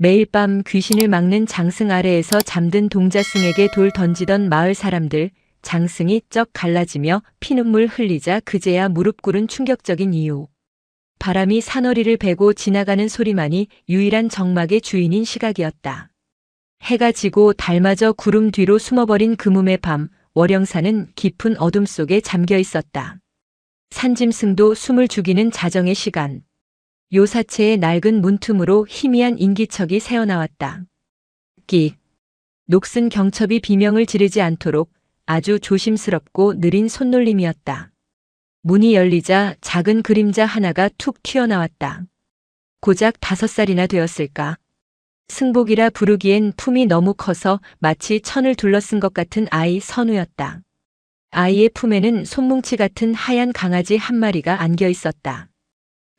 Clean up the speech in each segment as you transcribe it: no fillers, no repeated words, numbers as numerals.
매일 밤 귀신을 막는 장승 아래에서 잠든 동자승에게 돌 던지던 마을 사람들, 장승이 쩍 갈라지며 피눈물 흘리자 그제야 무릎 꿇은 충격적인 이유. 바람이 사너리를 베고 지나가는 소리만이 유일한 정막의 주인인 시각이었다. 해가 지고 달마저 구름 뒤로 숨어버린 그뭅의 밤, 월영산은 깊은 어둠 속에 잠겨 있었다. 산짐승도 숨을 죽이는 자정의 시간. 요사체의 낡은 문틈으로 희미한 인기척이 새어나왔다. 녹슨 경첩이 비명을 지르지 않도록 아주 조심스럽고 느린 손놀림이었다. 문이 열리자 작은 그림자 하나가 툭 튀어나왔다. 고작 5살이나 되었을까. 승복이라 부르기엔 품이 너무 커서 마치 천을 둘러쓴 것 같은 아이 선우였다. 아이의 품에는 손뭉치 같은 하얀 강아지 한 마리가 안겨 있었다.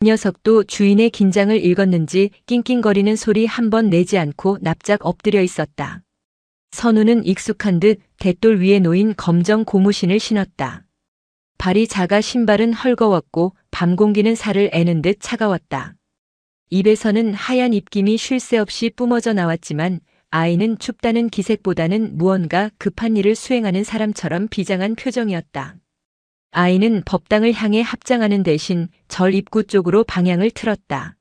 녀석도 주인의 긴장을 읽었는지 낑낑거리는 소리 한 번 내지 않고 납작 엎드려 있었다. 선우는 익숙한 듯 대돌 위에 놓인 검정 고무신을 신었다. 발이 작아 신발은 헐거웠고 밤 공기는 살을 애는 듯 차가웠다. 입에서는 하얀 입김이 쉴 새 없이 뿜어져 나왔지만 아이는 춥다는 기색보다는 무언가 급한 일을 수행하는 사람처럼 비장한 표정이었다. 아이는 법당을 향해 합장하는 대신 절 입구 쪽으로 방향을 틀었다.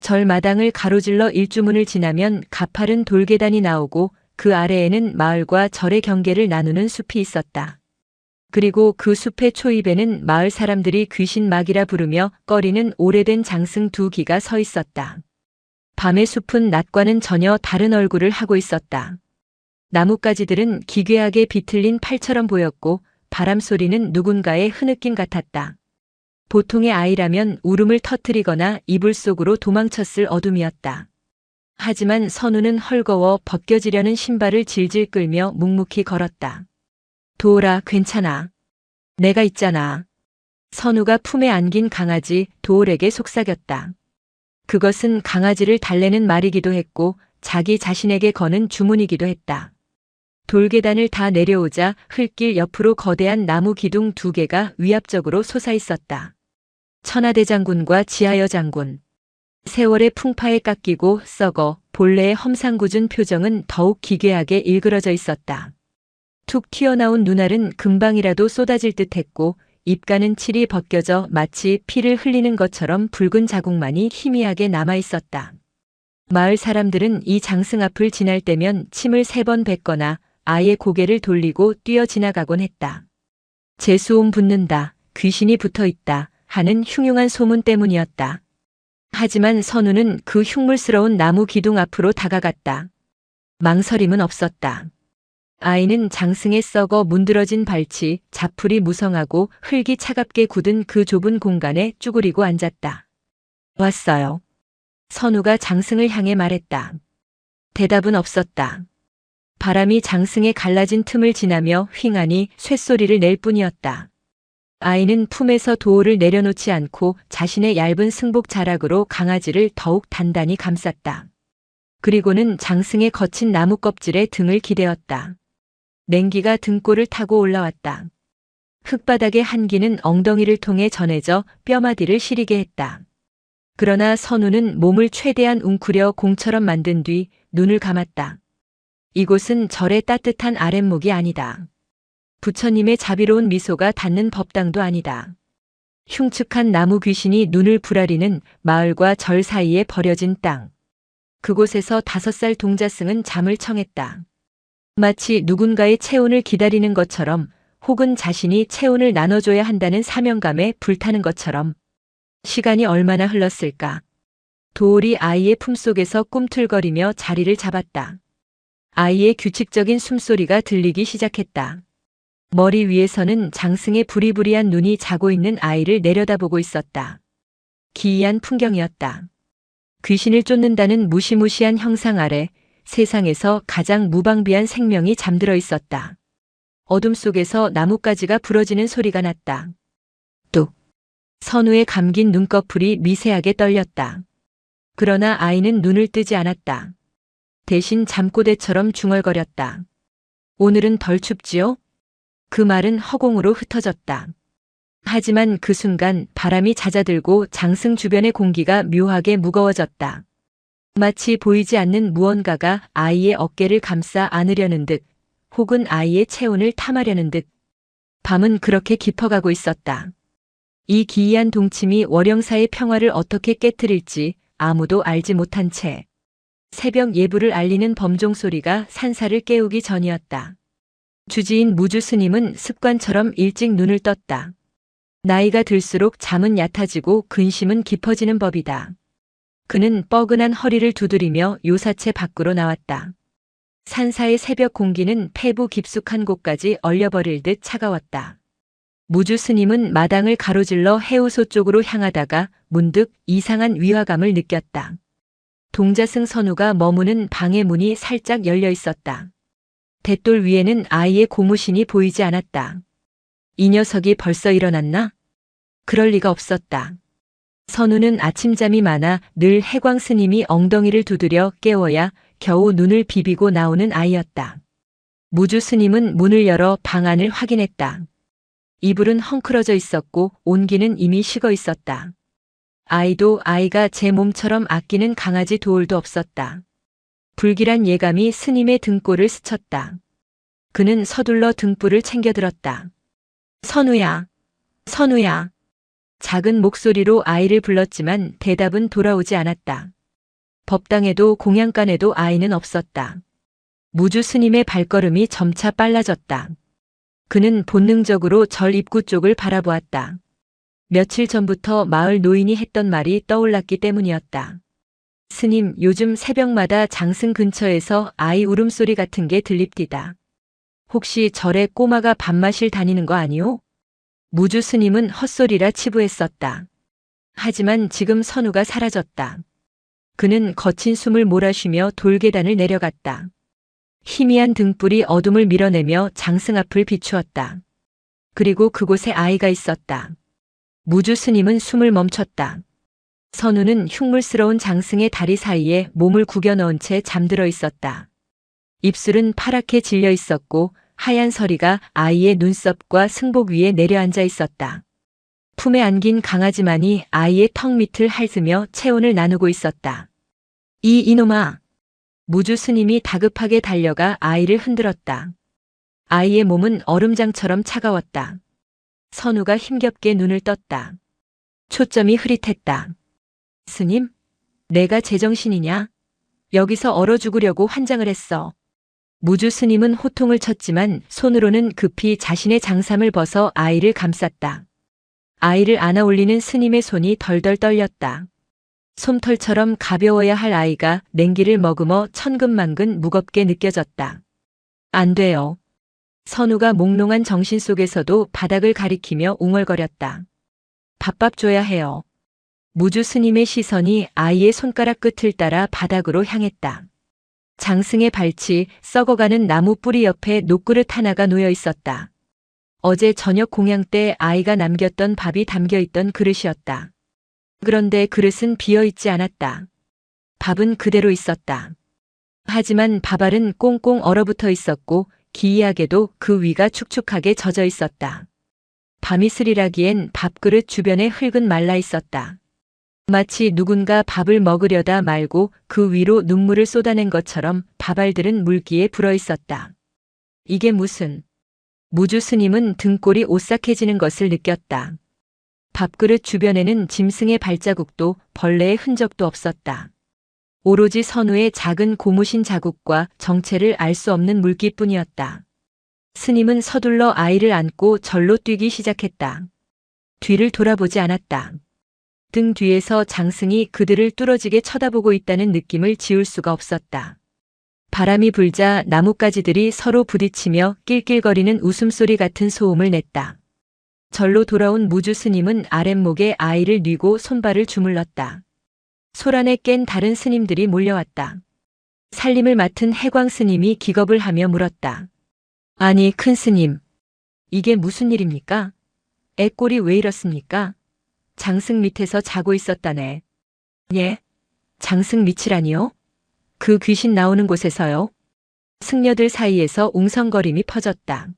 절 마당을 가로질러 일주문을 지나면 가파른 돌계단이 나오고 그 아래에는 마을과 절의 경계를 나누는 숲이 있었다. 그리고 그 숲의 초입에는 마을 사람들이 귀신 막이라 부르며 꺼리는 오래된 장승 2기가 서 있었다. 밤의 숲은 낮과는 전혀 다른 얼굴을 하고 있었다. 나뭇가지들은 기괴하게 비틀린 팔처럼 보였고 바람 소리는 누군가의 흐느낌 같았다. 보통의 아이라면 울음을 터뜨리거나 이불 속으로 도망쳤을 어둠이었다. 하지만 선우는 헐거워 벗겨지려는 신발을 질질 끌며 묵묵히 걸었다. 도올아, 괜찮아. 내가 있잖아. 선우가 품에 안긴 강아지 도올에게 속삭였다. 그것은 강아지를 달래는 말이기도 했고 자기 자신에게 거는 주문이기도 했다. 돌계단을 다 내려오자 흙길 옆으로 거대한 나무 기둥 2개가 위압적으로 솟아있었다. 천하대장군과 지하여 장군. 세월의 풍파에 깎이고 썩어 본래의 험상궂은 표정은 더욱 기괴하게 일그러져 있었다. 툭 튀어나온 눈알은 금방이라도 쏟아질 듯했고 입가는 칠이 벗겨져 마치 피를 흘리는 것처럼 붉은 자국만이 희미하게 남아있었다. 마을 사람들은 이 장승 앞을 지날 때면 침을 3번 뱉거나 아예 고개를 돌리고 뛰어 지나가곤 했다. 재수옴 붙는다, 귀신이 붙어있다 하는 흉흉한 소문 때문이었다. 하지만 선우는 그 흉물스러운 나무 기둥 앞으로 다가갔다. 망설임은 없었다. 아이는 장승의 썩어 문드러진 발치, 자풀이 무성하고 흙이 차갑게 굳은 그 좁은 공간에 쭈그리고 앉았다. 왔어요. 선우가 장승을 향해 말했다. 대답은 없었다. 바람이 장승의 갈라진 틈을 지나며 휑하니 쇳소리를 낼 뿐이었다. 아이는 품에서 도올을 내려놓지 않고 자신의 얇은 승복 자락으로 강아지를 더욱 단단히 감쌌다. 그리고는 장승의 거친 나무 껍질에 등을 기대었다. 냉기가 등골을 타고 올라왔다. 흙바닥의 한기는 엉덩이를 통해 전해져 뼈마디를 시리게 했다. 그러나 선우는 몸을 최대한 웅크려 공처럼 만든 뒤 눈을 감았다. 이곳은 절의 따뜻한 아랫목이 아니다. 부처님의 자비로운 미소가 닿는 법당도 아니다. 흉측한 나무 귀신이 눈을 부라리는 마을과 절 사이에 버려진 땅. 그곳에서 5살 동자승은 잠을 청했다. 마치 누군가의 체온을 기다리는 것처럼 혹은 자신이 체온을 나눠줘야 한다는 사명감에 불타는 것처럼. 시간이 얼마나 흘렀을까. 도올이 아이의 품속에서 꿈틀거리며 자리를 잡았다. 아이의 규칙적인 숨소리가 들리기 시작했다. 머리 위에서는 장승의 부리부리한 눈이 자고 있는 아이를 내려다보고 있었다. 기이한 풍경이었다. 귀신을 쫓는다는 무시무시한 형상 아래 세상에서 가장 무방비한 생명이 잠들어 있었다. 어둠 속에서 나뭇가지가 부러지는 소리가 났다. 뚝. 선우의 감긴 눈꺼풀이 미세하게 떨렸다. 그러나 아이는 눈을 뜨지 않았다. 대신 잠꼬대처럼 중얼거렸다. 오늘은 덜 춥지요? 그 말은 허공으로 흩어졌다. 하지만 그 순간 바람이 잦아들고 장승 주변의 공기가 묘하게 무거워졌다. 마치 보이지 않는 무언가가 아이의 어깨를 감싸 안으려는 듯, 혹은 아이의 체온을 탐하려는 듯. 밤은 그렇게 깊어가고 있었다. 이 기이한 동침이 월영사의 평화를 어떻게 깨뜨릴지 아무도 알지 못한 채 새벽 예불을 알리는 범종 소리가 산사를 깨우기 전이었다. 주지인 무주 스님은 습관처럼 일찍 눈을 떴다. 나이가 들수록 잠은 얕아지고 근심은 깊어지는 법이다. 그는 뻐근한 허리를 두드리며 요사체 밖으로 나왔다. 산사의 새벽 공기는 폐부 깊숙한 곳까지 얼려버릴 듯 차가웠다. 무주 스님은 마당을 가로질러 해우소 쪽으로 향하다가 문득 이상한 위화감을 느꼈다. 동자승 선우가 머무는 방의 문이 살짝 열려 있었다. 대돌 위에는 아이의 고무신이 보이지 않았다. 이 녀석이 벌써 일어났나? 그럴 리가 없었다. 선우는 아침잠이 많아 늘 해광 스님이 엉덩이를 두드려 깨워야 겨우 눈을 비비고 나오는 아이였다. 무주 스님은 문을 열어 방 안을 확인했다. 이불은 헝클어져 있었고 온기는 이미 식어 있었다. 아이도 아이가 제 몸처럼 아끼는 강아지 도울도 없었다. 불길한 예감이 스님의 등골을 스쳤다. 그는 서둘러 등불을 챙겨들었다. 선우야, 선우야. 작은 목소리로 아이를 불렀지만 대답은 돌아오지 않았다. 법당에도 공양간에도 아이는 없었다. 무주 스님의 발걸음이 점차 빨라졌다. 그는 본능적으로 절 입구 쪽을 바라보았다. 며칠 전부터 마을 노인이 했던 말이 떠올랐기 때문이었다. 스님, 요즘 새벽마다 장승 근처에서 아이 울음소리 같은 게 들립디다. 혹시 절에 꼬마가 밥마실 다니는 거 아니오? 무주 스님은 헛소리라 치부했었다. 하지만 지금 선우가 사라졌다. 그는 거친 숨을 몰아쉬며 돌계단을 내려갔다. 희미한 등불이 어둠을 밀어내며 장승 앞을 비추었다. 그리고 그곳에 아이가 있었다. 무주 스님은 숨을 멈췄다. 선우는 흉물스러운 장승의 다리 사이에 몸을 구겨 넣은 채 잠들어 있었다. 입술은 파랗게 질려 있었고 하얀 서리가 아이의 눈썹과 승복 위에 내려앉아 있었다. 품에 안긴 강아지만이 아이의 턱 밑을 핥으며 체온을 나누고 있었다. 이놈아! 무주 스님이 다급하게 달려가 아이를 흔들었다. 아이의 몸은 얼음장처럼 차가웠다. 선우가 힘겹게 눈을 떴다. 초점이 흐릿했다. 스님? 내가 제정신이냐? 여기서 얼어 죽으려고 환장을 했어. 무주 스님은 호통을 쳤지만 손으로는 급히 자신의 장삼을 벗어 아이를 감쌌다. 아이를 안아 올리는 스님의 손이 덜덜 떨렸다. 솜털처럼 가벼워야 할 아이가 냉기를 머금어 천근만근 무겁게 느껴졌다. 안 돼요. 선우가 몽롱한 정신 속에서도 바닥을 가리키며 웅얼거렸다. 밥밥 줘야 해요. 무주 스님의 시선이 아이의 손가락 끝을 따라 바닥으로 향했다. 장승의 발치, 썩어가는 나무 뿌리 옆에 녹그릇 하나가 놓여 있었다. 어제 저녁 공양 때 아이가 남겼던 밥이 담겨 있던 그릇이었다. 그런데 그릇은 비어 있지 않았다. 밥은 그대로 있었다. 하지만 밥알은 꽁꽁 얼어붙어 있었고 기이하게도 그 위가 축축하게 젖어 있었다. 밤이 스리라기엔 밥그릇 주변에 흙은 말라 있었다. 마치 누군가 밥을 먹으려다 말고 그 위로 눈물을 쏟아낸 것처럼 밥알들은 물기에 불어 있었다. 이게 무슨... 무주 스님은 등골이 오싹해지는 것을 느꼈다. 밥그릇 주변에는 짐승의 발자국도 벌레의 흔적도 없었다. 오로지 선우의 작은 고무신 자국과 정체를 알 수 없는 물기뿐이었다. 스님은 서둘러 아이를 안고 절로 뛰기 시작했다. 뒤를 돌아보지 않았다. 등 뒤에서 장승이 그들을 뚫어지게 쳐다보고 있다는 느낌을 지울 수가 없었다. 바람이 불자 나뭇가지들이 서로 부딪히며 낄낄거리는 웃음소리 같은 소음을 냈다. 절로 돌아온 무주 스님은 아랫목에 아이를 뉘고 손발을 주물렀다. 소란에 깬 다른 스님들이 몰려왔다. 살림을 맡은 해광 스님이 기겁을 하며 물었다. 아니, 큰 스님. 이게 무슨 일입니까? 애 꼴이 왜 이렇습니까? 장승 밑에서 자고 있었다네. 예? 장승 밑이라니요? 그 귀신 나오는 곳에서요? 승려들 사이에서 웅성거림이 퍼졌다.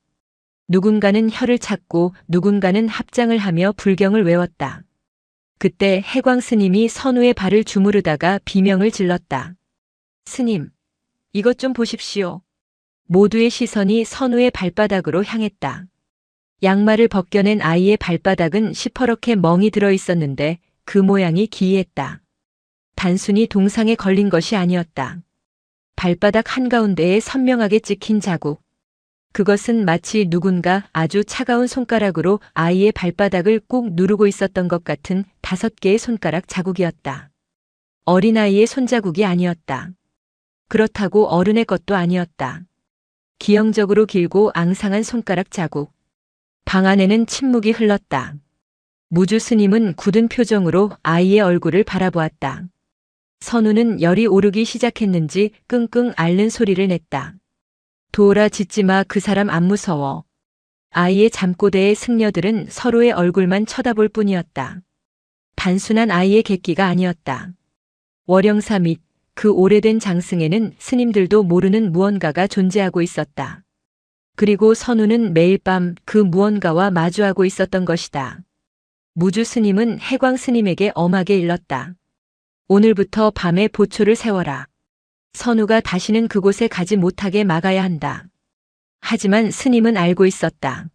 누군가는 혀를 찾고 누군가는 합장을 하며 불경을 외웠다. 그때 해광 스님이 선우의 발을 주무르다가 비명을 질렀다. 스님, 이것 좀 보십시오. 모두의 시선이 선우의 발바닥으로 향했다. 양말을 벗겨낸 아이의 발바닥은 시퍼렇게 멍이 들어 있었는데 그 모양이 기이했다. 단순히 동상에 걸린 것이 아니었다. 발바닥 한가운데에 선명하게 찍힌 자국. 그것은 마치 누군가 아주 차가운 손가락으로 아이의 발바닥을 꾹 누르고 있었던 것 같은 5개의 손가락 자국이었다. 어린아이의 손자국이 아니었다. 그렇다고 어른의 것도 아니었다. 기형적으로 길고 앙상한 손가락 자국. 방 안에는 침묵이 흘렀다. 무주 스님은 굳은 표정으로 아이의 얼굴을 바라보았다. 선우는 열이 오르기 시작했는지 끙끙 앓는 소리를 냈다. 도오라 짖지마, 그 사람 안 무서워. 아이의 잠꼬대의 승려들은 서로의 얼굴만 쳐다볼 뿐이었다. 단순한 아이의 객기가 아니었다. 월영사 및 그 오래된 장승에는 스님들도 모르는 무언가가 존재하고 있었다. 그리고 선우는 매일 밤 그 무언가와 마주하고 있었던 것이다. 무주 스님은 해광 스님에게 엄하게 일렀다. 오늘부터 밤에 보초를 세워라. 선우가 다시는 그곳에 가지 못하게 막아야 한다. 하지만 스님은 알고 있었다.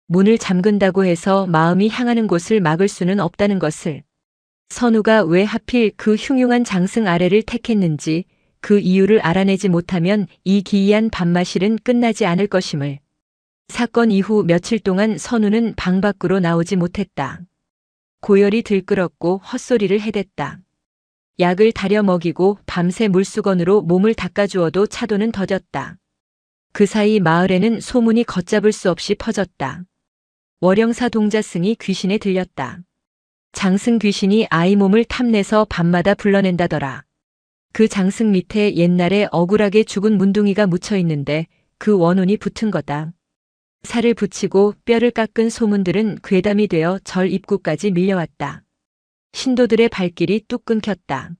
문을 잠근다고 해서 마음이 향하는 곳을 막을 수는 없다는 것을. 선우가 왜 하필 그 흉흉한 장승 아래를 택했는지 그 이유를 알아내지 못하면 이 기이한 밤마실은 끝나지 않을 것임을. 사건 이후 며칠 동안 선우는 방 밖으로 나오지 못했다. 고열이 들끓었고 헛소리를 해댔다. 약을 다려 먹이고 밤새 물수건으로 몸을 닦아주어도 차도는 더뎠다. 그 사이 마을에는 소문이 걷잡을 수 없이 퍼졌다. 월영사 동자승이 귀신에 들렸다. 장승 귀신이 아이 몸을 탐내서 밤마다 불러낸다더라. 그 장승 밑에 옛날에 억울하게 죽은 문둥이가 묻혀 있는데 그 원혼이 붙은 거다. 살을 붙이고 뼈를 깎은 소문들은 괴담이 되어 절 입구까지 밀려왔다. 신도들의 발길이 뚝 끊겼다.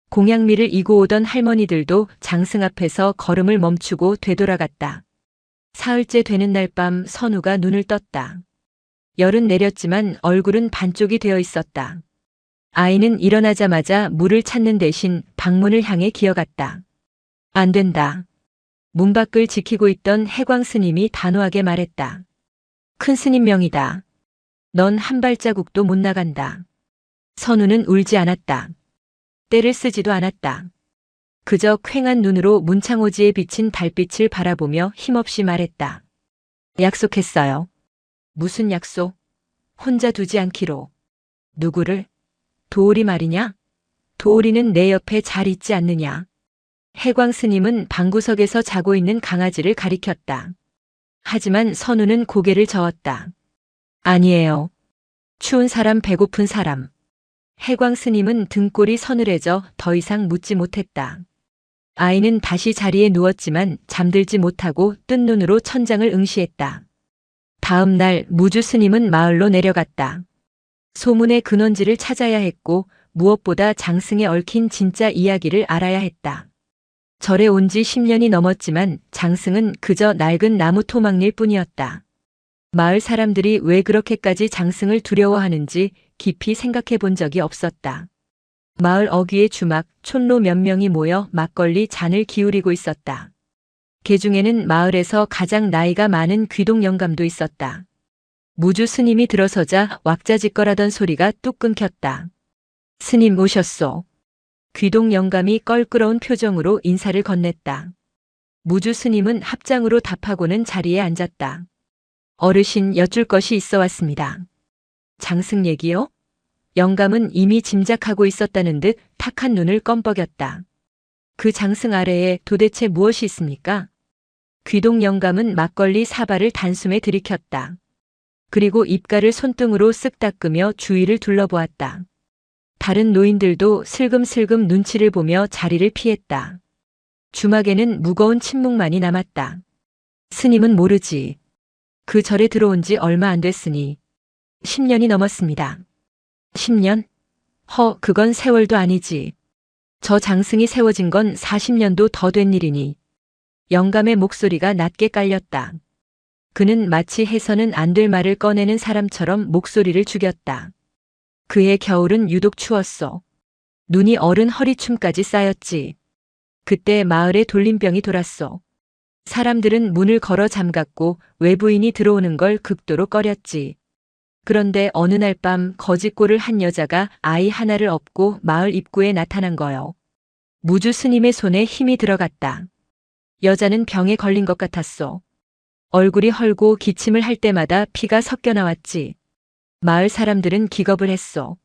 공양미를 이고 오던 할머니들도 장승 앞에서 걸음을 멈추고 되돌아갔다. 사흘째 되는 날 밤 선우가 눈을 떴다. 열은 내렸지만 얼굴은 반쪽이 되어 있었다. 아이는 일어나자마자 물을 찾는 대신 방문을 향해 기어갔다. 안 된다. 문 밖을 지키고 있던 해광 스님이 단호하게 말했다. 큰 스님 명이다. 넌 한 발자국도 못 나간다. 선우는 울지 않았다. 떼를 쓰지도 않았다. 그저 퀭한 눈으로 문창오지에 비친 달빛을 바라보며 힘없이 말했다. 약속했어요. 무슨 약속? 혼자 두지 않기로. 누구를? 도오리 말이냐? 도오리는 내 옆에 잘 있지 않느냐? 해광 스님은 방구석에서 자고 있는 강아지를 가리켰다. 하지만 선우는 고개를 저었다. 아니에요. 추운 사람, 배고픈 사람. 해광 스님은 등골이 서늘해져 더 이상 묻지 못했다. 아이는 다시 자리에 누웠지만 잠들지 못하고 뜬 눈으로 천장을 응시했다. 다음 날 무주 스님은 마을로 내려갔다. 소문의 근원지를 찾아야 했고 무엇보다 장승에 얽힌 진짜 이야기를 알아야 했다. 절에 온 지 10년이 넘었지만 장승은 그저 낡은 나무 토막일 뿐이었다. 마을 사람들이 왜 그렇게까지 장승을 두려워하는지 깊이 생각해 본 적이 없었다. 마을 어귀의 주막, 촌로 몇 명이 모여 막걸리 잔을 기울이고 있었다. 개 중에는 마을에서 가장 나이가 많은 귀동 영감도 있었다. 무주 스님이 들어서자 왁자지껄하던 소리가 뚝 끊겼다. 스님 오셨소. 귀동 영감이 껄끄러운 표정으로 인사를 건넸다. 무주 스님은 합장으로 답하고는 자리에 앉았다. 어르신, 여쭐 것이 있어 왔습니다. 장승 얘기요? 영감은 이미 짐작하고 있었다는 듯 탁한 눈을 껌뻑였다. 그 장승 아래에 도대체 무엇이 있습니까? 귀동 영감은 막걸리 사발을 단숨에 들이켰다. 그리고 입가를 손등으로 쓱 닦으며 주위를 둘러보았다. 다른 노인들도 슬금슬금 눈치를 보며 자리를 피했다. 주막에는 무거운 침묵만이 남았다. 스님은 모르지. 그 절에 들어온 지 얼마 안 됐으니 10년이 넘었습니다. 10년? 그건 세월도 아니지. 저 장승이 세워진 건 40년도 더 된 일이니. 영감의 목소리가 낮게 깔렸다. 그는 마치 해서는 안 될 말을 꺼내는 사람처럼 목소리를 죽였다. 그해 겨울은 유독 추웠어. 눈이 어른 허리춤까지 쌓였지. 그때 마을에 돌림병이 돌았어. 사람들은 문을 걸어 잠갔고 외부인이 들어오는 걸 극도로 꺼렸지. 그런데 어느 날 밤 거짓골을 한 여자가 아이 하나를 업고 마을 입구에 나타난 거요. 무주 스님의 손에 힘이 들어갔다. 여자는 병에 걸린 것 같았어. 얼굴이 헐고 기침을 할 때마다 피가 섞여 나왔지. 마을 사람들은 기겁을 했어.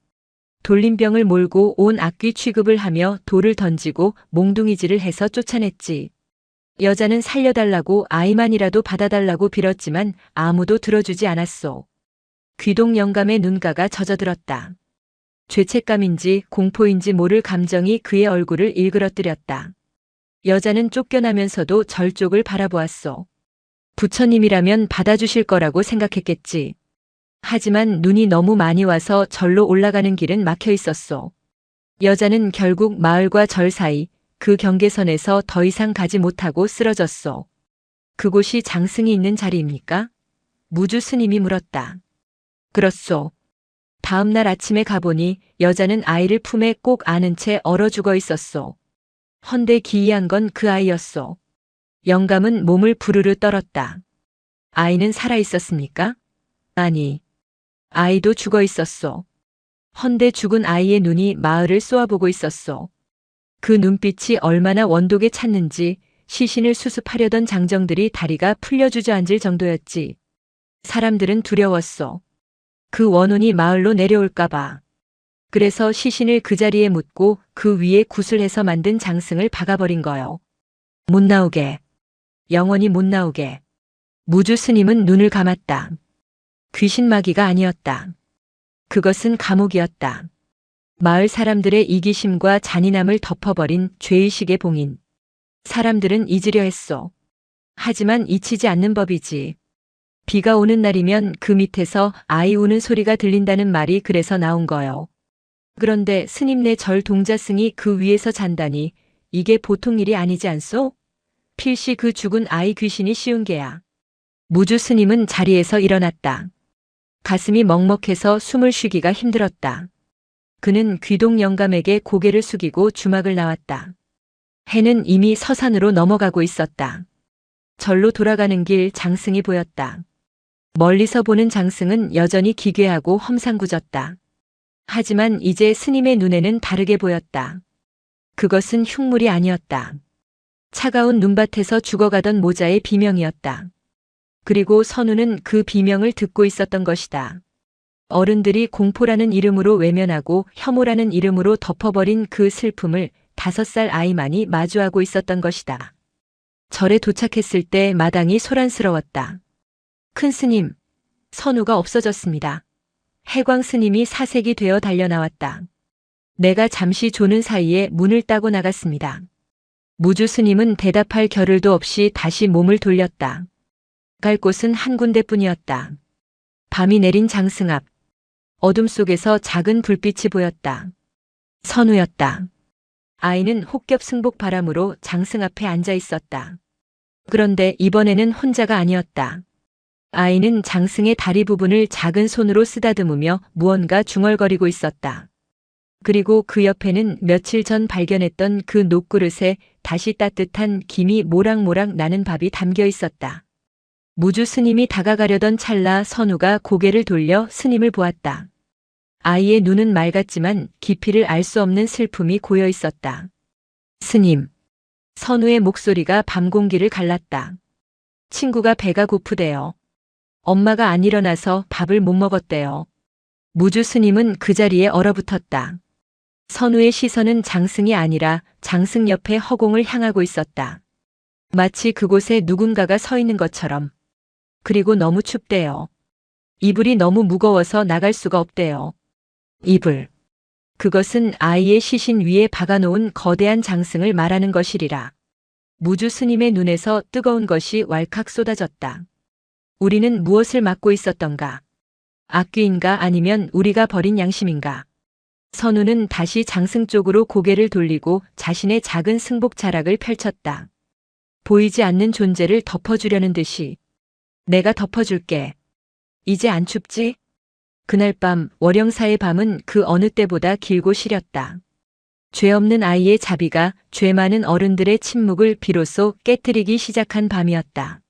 돌림병을 몰고 온 악귀 취급을 하며 돌을 던지고 몽둥이질을 해서 쫓아냈지. 여자는 살려달라고 아이만이라도 받아달라고 빌었지만 아무도 들어주지 않았어. 귀동 영감의 눈가가 젖어들었다. 죄책감인지 공포인지 모를 감정이 그의 얼굴을 일그러뜨렸다. 여자는 쫓겨나면서도 절쪽을 바라보았어. 부처님이라면 받아주실 거라고 생각했겠지. 하지만 눈이 너무 많이 와서 절로 올라가는 길은 막혀 있었어. 여자는 결국 마을과 절 사이 그 경계선에서 더 이상 가지 못하고 쓰러졌어. 그곳이 장승이 있는 자리입니까? 무주 스님이 물었다. 그렇소. 다음 날 아침에 가보니 여자는 아이를 품에 꼭 안은 채 얼어 죽어 있었어. 헌데 기이한 건 그 아이였어. 영감은 몸을 부르르 떨었다. 아이는 살아 있었습니까? 아니. 아이도 죽어 있었어. 헌데 죽은 아이의 눈이 마을을 쏘아보고 있었어. 그 눈빛이 얼마나 원독에 찼는지 시신을 수습하려던 장정들이 다리가 풀려 주저앉을 정도였지. 사람들은 두려웠어. 그 원혼이 마을로 내려올까봐. 그래서 시신을 그 자리에 묻고 그 위에 구슬해서 만든 장승을 박아버린 거요. 못 나오게. 영원히 못 나오게. 무주 스님은 눈을 감았다. 귀신마귀가 아니었다. 그것은 감옥이었다. 마을 사람들의 이기심과 잔인함을 덮어버린 죄의식의 봉인. 사람들은 잊으려 했어. 하지만 잊히지 않는 법이지. 비가 오는 날이면 그 밑에서 아이 우는 소리가 들린다는 말이 그래서 나온 거요. 그런데 스님네 절 동자승이 그 위에서 잔다니 이게 보통 일이 아니지 않소? 필시 그 죽은 아이 귀신이 씌운 게야. 무주 스님은 자리에서 일어났다. 가슴이 먹먹해서 숨을 쉬기가 힘들었다. 그는 귀동 영감에게 고개를 숙이고 주막을 나왔다. 해는 이미 서산으로 넘어가고 있었다. 절로 돌아가는 길 장승이 보였다. 멀리서 보는 장승은 여전히 기괴하고 험상궂었다. 하지만 이제 스님의 눈에는 다르게 보였다. 그것은 흉물이 아니었다. 차가운 눈밭에서 죽어가던 모자의 비명이었다. 그리고 선우는 그 비명을 듣고 있었던 것이다. 어른들이 공포라는 이름으로 외면하고 혐오라는 이름으로 덮어버린 그 슬픔을 5살 아이만이 마주하고 있었던 것이다. 절에 도착했을 때 마당이 소란스러웠다. 큰 스님, 선우가 없어졌습니다. 해광 스님이 사색이 되어 달려나왔다. 내가 잠시 조는 사이에 문을 따고 나갔습니다. 무주 스님은 대답할 겨를도 없이 다시 몸을 돌렸다. 갈 곳은 한 군데뿐이었다. 밤이 내린 장승 앞. 어둠 속에서 작은 불빛이 보였다. 선우였다. 아이는 혹겹 승복 바람으로 장승 앞에 앉아 있었다. 그런데 이번에는 혼자가 아니었다. 아이는 장승의 다리 부분을 작은 손으로 쓰다듬으며 무언가 중얼거리고 있었다. 그리고 그 옆에는 며칠 전 발견했던 그 녹그릇에 다시 따뜻한 김이 모락모락 나는 밥이 담겨 있었다. 무주 스님이 다가가려던 찰나 선우가 고개를 돌려 스님을 보았다. 아이의 눈은 맑았지만 깊이를 알 수 없는 슬픔이 고여 있었다. 스님. 선우의 목소리가 밤 공기를 갈랐다. 친구가 배가 고프대요. 엄마가 안 일어나서 밥을 못 먹었대요. 무주 스님은 그 자리에 얼어붙었다. 선우의 시선은 장승이 아니라 장승 옆에 허공을 향하고 있었다. 마치 그곳에 누군가가 서 있는 것처럼. 그리고 너무 춥대요. 이불이 너무 무거워서 나갈 수가 없대요. 이불. 그것은 아이의 시신 위에 박아놓은 거대한 장승을 말하는 것이리라. 무주 스님의 눈에서 뜨거운 것이 왈칵 쏟아졌다. 우리는 무엇을 맡고 있었던가? 악귀인가 아니면 우리가 버린 양심인가? 선우는 다시 장승 쪽으로 고개를 돌리고 자신의 작은 승복 자락을 펼쳤다. 보이지 않는 존재를 덮어주려는 듯이. 내가 덮어줄게. 이제 안 춥지? 그날 밤 월영사의 밤은 그 어느 때보다 길고 시렸다. 죄 없는 아이의 자비가 죄 많은 어른들의 침묵을 비로소 깨트리기 시작한 밤이었다.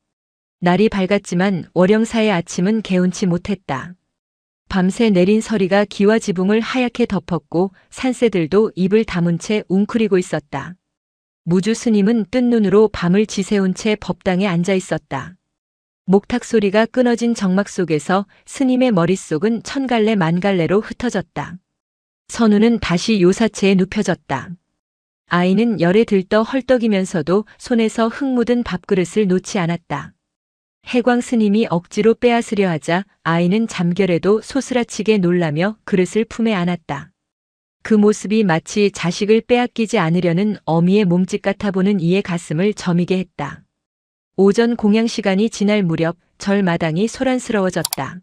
날이 밝았지만 월영사의 아침은 개운치 못했다. 밤새 내린 서리가 기와 지붕을 하얗게 덮었고 산새들도 입을 다문 채 웅크리고 있었다. 무주 스님은 뜬 눈으로 밤을 지새운 채 법당에 앉아 있었다. 목탁 소리가 끊어진 정막 속에서 스님의 머릿속은 천갈래 만갈래로 흩어졌다. 선우는 다시 요사체에 눕혀졌다. 아이는 열에 들떠 헐떡이면서도 손에서 흙 묻은 밥그릇을 놓지 않았다. 해광 스님이 억지로 빼앗으려 하자 아이는 잠결에도 소스라치게 놀라며 그릇을 품에 안았다. 그 모습이 마치 자식을 빼앗기지 않으려는 어미의 몸짓 같아 보는 이의 가슴을 저미게 했다. 오전 공양 시간이 지날 무렵 절 마당이 소란스러워졌다.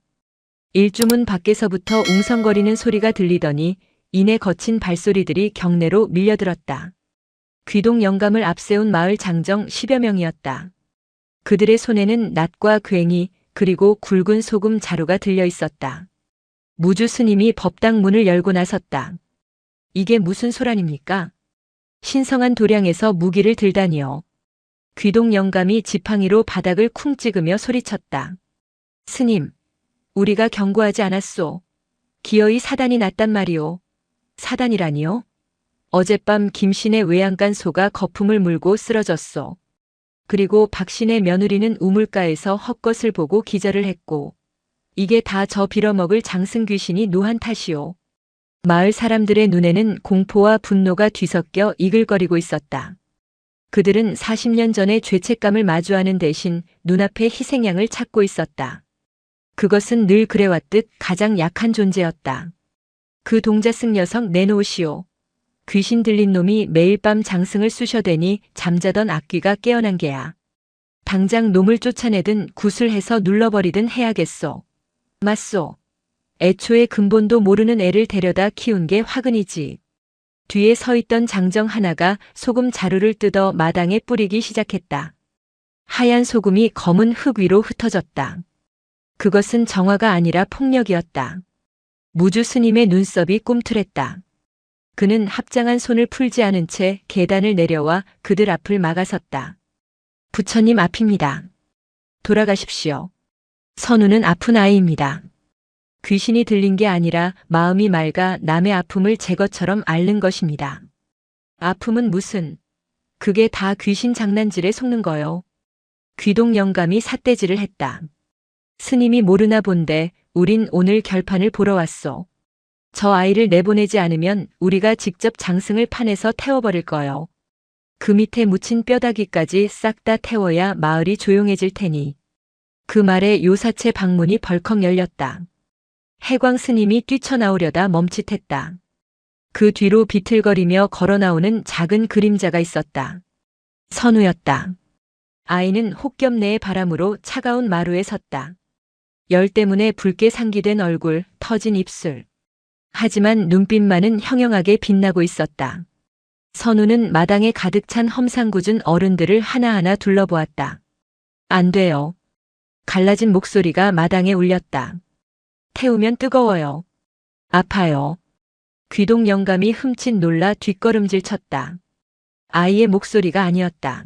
일주문 밖에서부터 웅성거리는 소리가 들리더니 이내 거친 발소리들이 경내로 밀려들었다. 귀동 영감을 앞세운 마을 장정 10여 명이었다. 그들의 손에는 낫과 괭이 그리고 굵은 소금 자루가 들려 있었다. 무주 스님이 법당 문을 열고 나섰다. 이게 무슨 소란입니까? 신성한 도량에서 무기를 들다니요. 귀동 영감이 지팡이로 바닥을 쿵 찍으며 소리쳤다. 스님, 우리가 경고하지 않았소. 기어이 사단이 났단 말이오. 사단이라니요? 어젯밤 김신의 외양간 소가 거품을 물고 쓰러졌소. 그리고 박신의 며느리는 우물가에서 헛것을 보고 기절을 했고 이게 다 저 빌어먹을 장승 귀신이 노한 탓이오. 마을 사람들의 눈에는 공포와 분노가 뒤섞여 이글거리고 있었다. 그들은 40년 전의 죄책감을 마주하는 대신 눈앞의 희생양을 찾고 있었다. 그것은 늘 그래왔듯 가장 약한 존재였다. 그 동자승 녀석 내놓으시오. 귀신 들린 놈이 매일 밤 장승을 쑤셔대니 잠자던 악귀가 깨어난 게야. 당장 놈을 쫓아내든 구술해서 눌러버리든 해야겠소. 맞소. 애초에 근본도 모르는 애를 데려다 키운 게 화근이지. 뒤에 서 있던 장정 하나가 소금 자루를 뜯어 마당에 뿌리기 시작했다. 하얀 소금이 검은 흙 위로 흩어졌다. 그것은 정화가 아니라 폭력이었다. 무주 스님의 눈썹이 꿈틀했다. 그는 합장한 손을 풀지 않은 채 계단을 내려와 그들 앞을 막아섰다. 부처님 앞입니다. 돌아가십시오. 선우는 아픈 아이입니다. 귀신이 들린 게 아니라 마음이 맑아 남의 아픔을 제 것처럼 앓는 것입니다. 아픔은 무슨? 그게 다 귀신 장난질에 속는 거요. 귀동 영감이 삿대질을 했다. 스님이 모르나 본데 우린 오늘 결판을 보러 왔소. 저 아이를 내보내지 않으면 우리가 직접 장승을 판에서 태워버릴 거요. 그 밑에 묻힌 뼈다귀까지 싹 다 태워야 마을이 조용해질 테니. 그 말에 요사체 방문이 벌컥 열렸다. 해광 스님이 뛰쳐나오려다 멈칫했다. 그 뒤로 비틀거리며 걸어나오는 작은 그림자가 있었다. 선우였다. 아이는 혹겹네의 바람으로 차가운 마루에 섰다. 열 때문에 붉게 상기된 얼굴, 터진 입술. 하지만 눈빛만은 형형하게 빛나고 있었다. 선우는 마당에 가득 찬 험상궂은 어른들을 하나하나 둘러보았다. 안 돼요. 갈라진 목소리가 마당에 울렸다. 태우면 뜨거워요. 아파요. 귀동 영감이 흠칫 놀라 뒷걸음질 쳤다. 아이의 목소리가 아니었다.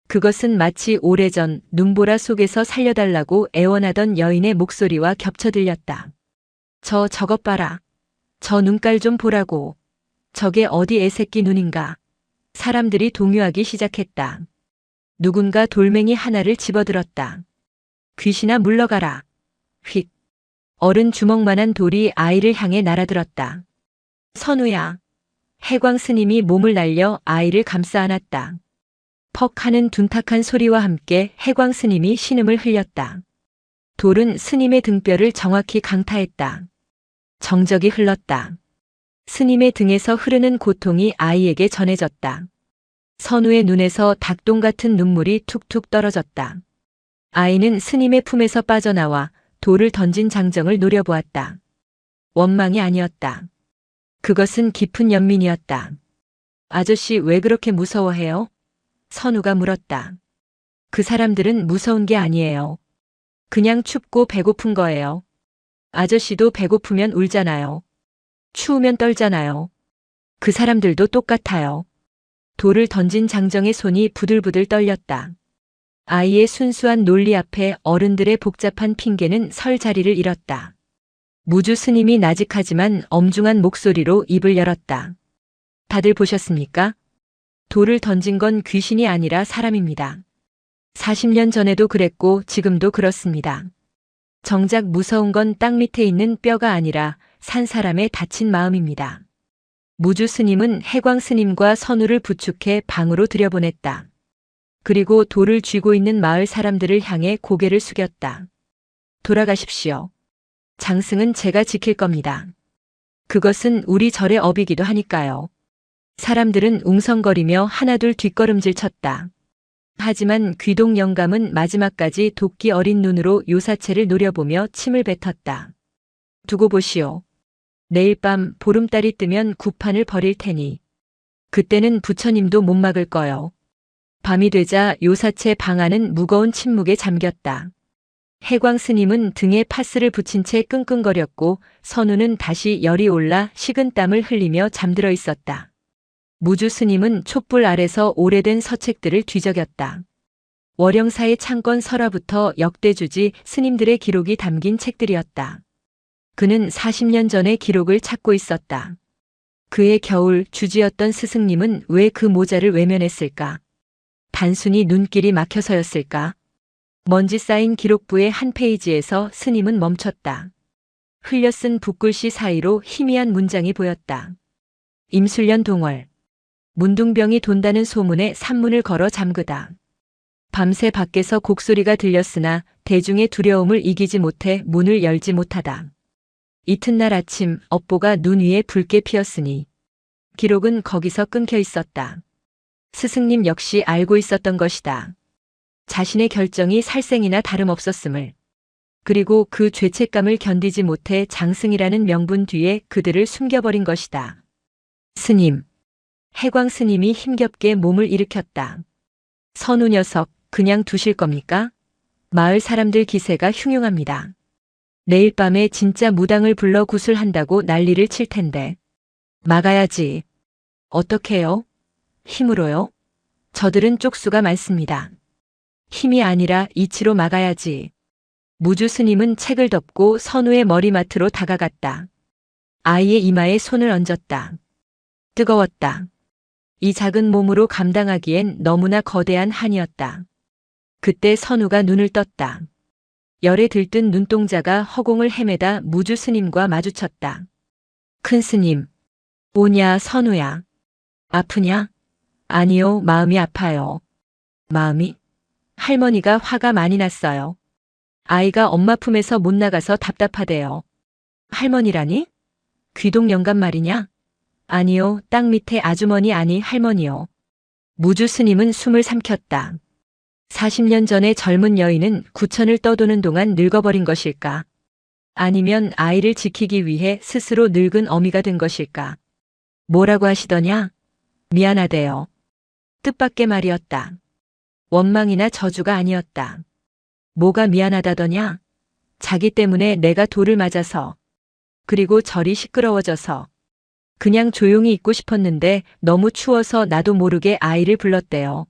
그것은 마치 오래전 눈보라 속에서 살려달라고 애원하던 여인의 목소리와 겹쳐 들렸다. 저것 봐라. 저 눈깔 좀 보라고. 저게 어디 애새끼 눈인가. 사람들이 동요하기 시작했다. 누군가 돌멩이 하나를 집어들었다. 귀신아 물러가라. 휙. 어른 주먹만한 돌이 아이를 향해 날아들었다. 선우야. 해광 스님이 몸을 날려 아이를 감싸 안았다. 퍽 하는 둔탁한 소리와 함께 해광 스님이 신음을 흘렸다. 돌은 스님의 등뼈를 정확히 강타했다. 정적이 흘렀다. 스님의 등에서 흐르는 고통이 아이에게 전해졌다. 선우의 눈에서 닭똥 같은 눈물이 툭툭 떨어졌다. 아이는 스님의 품에서 빠져나와 돌을 던진 장정을 노려보았다. 원망이 아니었다. 그것은 깊은 연민이었다. 아저씨 왜 그렇게 무서워해요? 선우가 물었다. 그 사람들은 무서운 게 아니에요. 그냥 춥고 배고픈 거예요. 아저씨도 배고프면 울잖아요. 추우면 떨잖아요. 그 사람들도 똑같아요. 돌을 던진 장정의 손이 부들부들 떨렸다. 아이의 순수한 논리 앞에 어른들의 복잡한 핑계는 설 자리를 잃었다. 무주 스님이 나직하지만 엄중한 목소리로 입을 열었다. 다들 보셨습니까? 돌을 던진 건 귀신이 아니라 사람입니다. 40년 전에도 그랬고 지금도 그렇습니다. 정작 무서운 건 땅 밑에 있는 뼈가 아니라 산 사람의 다친 마음입니다. 무주 스님은 해광 스님과 선우를 부축해 방으로 들여보냈다. 그리고 돌을 쥐고 있는 마을 사람들을 향해 고개를 숙였다. 돌아가십시오. 장승은 제가 지킬 겁니다. 그것은 우리 절의 업이기도 하니까요. 사람들은 웅성거리며 하나둘 뒷걸음질 쳤다. 하지만 귀동 영감은 마지막까지 도끼 어린 눈으로 요사체를 노려보며 침을 뱉었다. 두고 보시오. 내일 밤 보름달이 뜨면 구판을 벌일 테니 그때는 부처님도 못 막을 거요. 밤이 되자 요사체 방 안은 무거운 침묵에 잠겼다. 해광 스님은 등에 파스를 붙인 채 끙끙거렸고 선우는 다시 열이 올라 식은 땀을 흘리며 잠들어 있었다. 무주 스님은 촛불 아래서 오래된 서책들을 뒤적였다. 월영사의 창건 설화부터 역대주지 스님들의 기록이 담긴 책들이었다. 그는 40년 전의 기록을 찾고 있었다. 그의 겨울 주지였던 스승님은 왜 그 모자를 외면했을까? 단순히 눈길이 막혀서였을까? 먼지 쌓인 기록부의 한 페이지에서 스님은 멈췄다. 흘려쓴 붓글씨 사이로 희미한 문장이 보였다. 임술련 동월. 문둥병이 돈다는 소문에 산문을 걸어 잠그다. 밤새 밖에서 곡소리가 들렸으나 대중의 두려움을 이기지 못해 문을 열지 못하다. 이튿날 아침 업보가 눈 위에 붉게 피었으니 기록은 거기서 끊겨 있었다. 스승님 역시 알고 있었던 것이다. 자신의 결정이 살생이나 다름없었음을. 그리고 그 죄책감을 견디지 못해 장승이라는 명분 뒤에 그들을 숨겨버린 것이다. 스님. 해광 스님이 힘겹게 몸을 일으켰다. 선우 녀석, 그냥 두실 겁니까? 마을 사람들 기세가 흉흉합니다. 내일 밤에 진짜 무당을 불러 구술한다고 난리를 칠 텐데. 막아야지. 어떻게요? 힘으로요? 저들은 쪽수가 많습니다. 힘이 아니라 이치로 막아야지. 무주 스님은 책을 덮고 선우의 머리맡으로 다가갔다. 아이의 이마에 손을 얹었다. 뜨거웠다. 이 작은 몸으로 감당하기엔 너무나 거대한 한이었다. 그때 선우가 눈을 떴다. 열에 들뜬 눈동자가 허공을 헤매다 무주 스님과 마주쳤다. 큰 스님. 오냐 선우야. 아프냐? 아니요, 마음이 아파요. 마음이? 할머니가 화가 많이 났어요. 아이가 엄마 품에서 못 나가서 답답하대요. 할머니라니? 귀동 영감 말이냐? 아니요, 땅 밑에 아주머니 아니 할머니요. 무주 스님은 숨을 삼켰다. 40년 전의 젊은 여인은 구천을 떠도는 동안 늙어버린 것일까? 아니면 아이를 지키기 위해 스스로 늙은 어미가 된 것일까? 뭐라고 하시더냐? 미안하대요. 뜻밖의 말이었다. 원망이나 저주가 아니었다. 뭐가 미안하다더냐? 자기 때문에 내가 돌을 맞아서. 그리고 절이 시끄러워져서. 그냥 조용히 있고 싶었는데 너무 추워서 나도 모르게 아이를 불렀대요.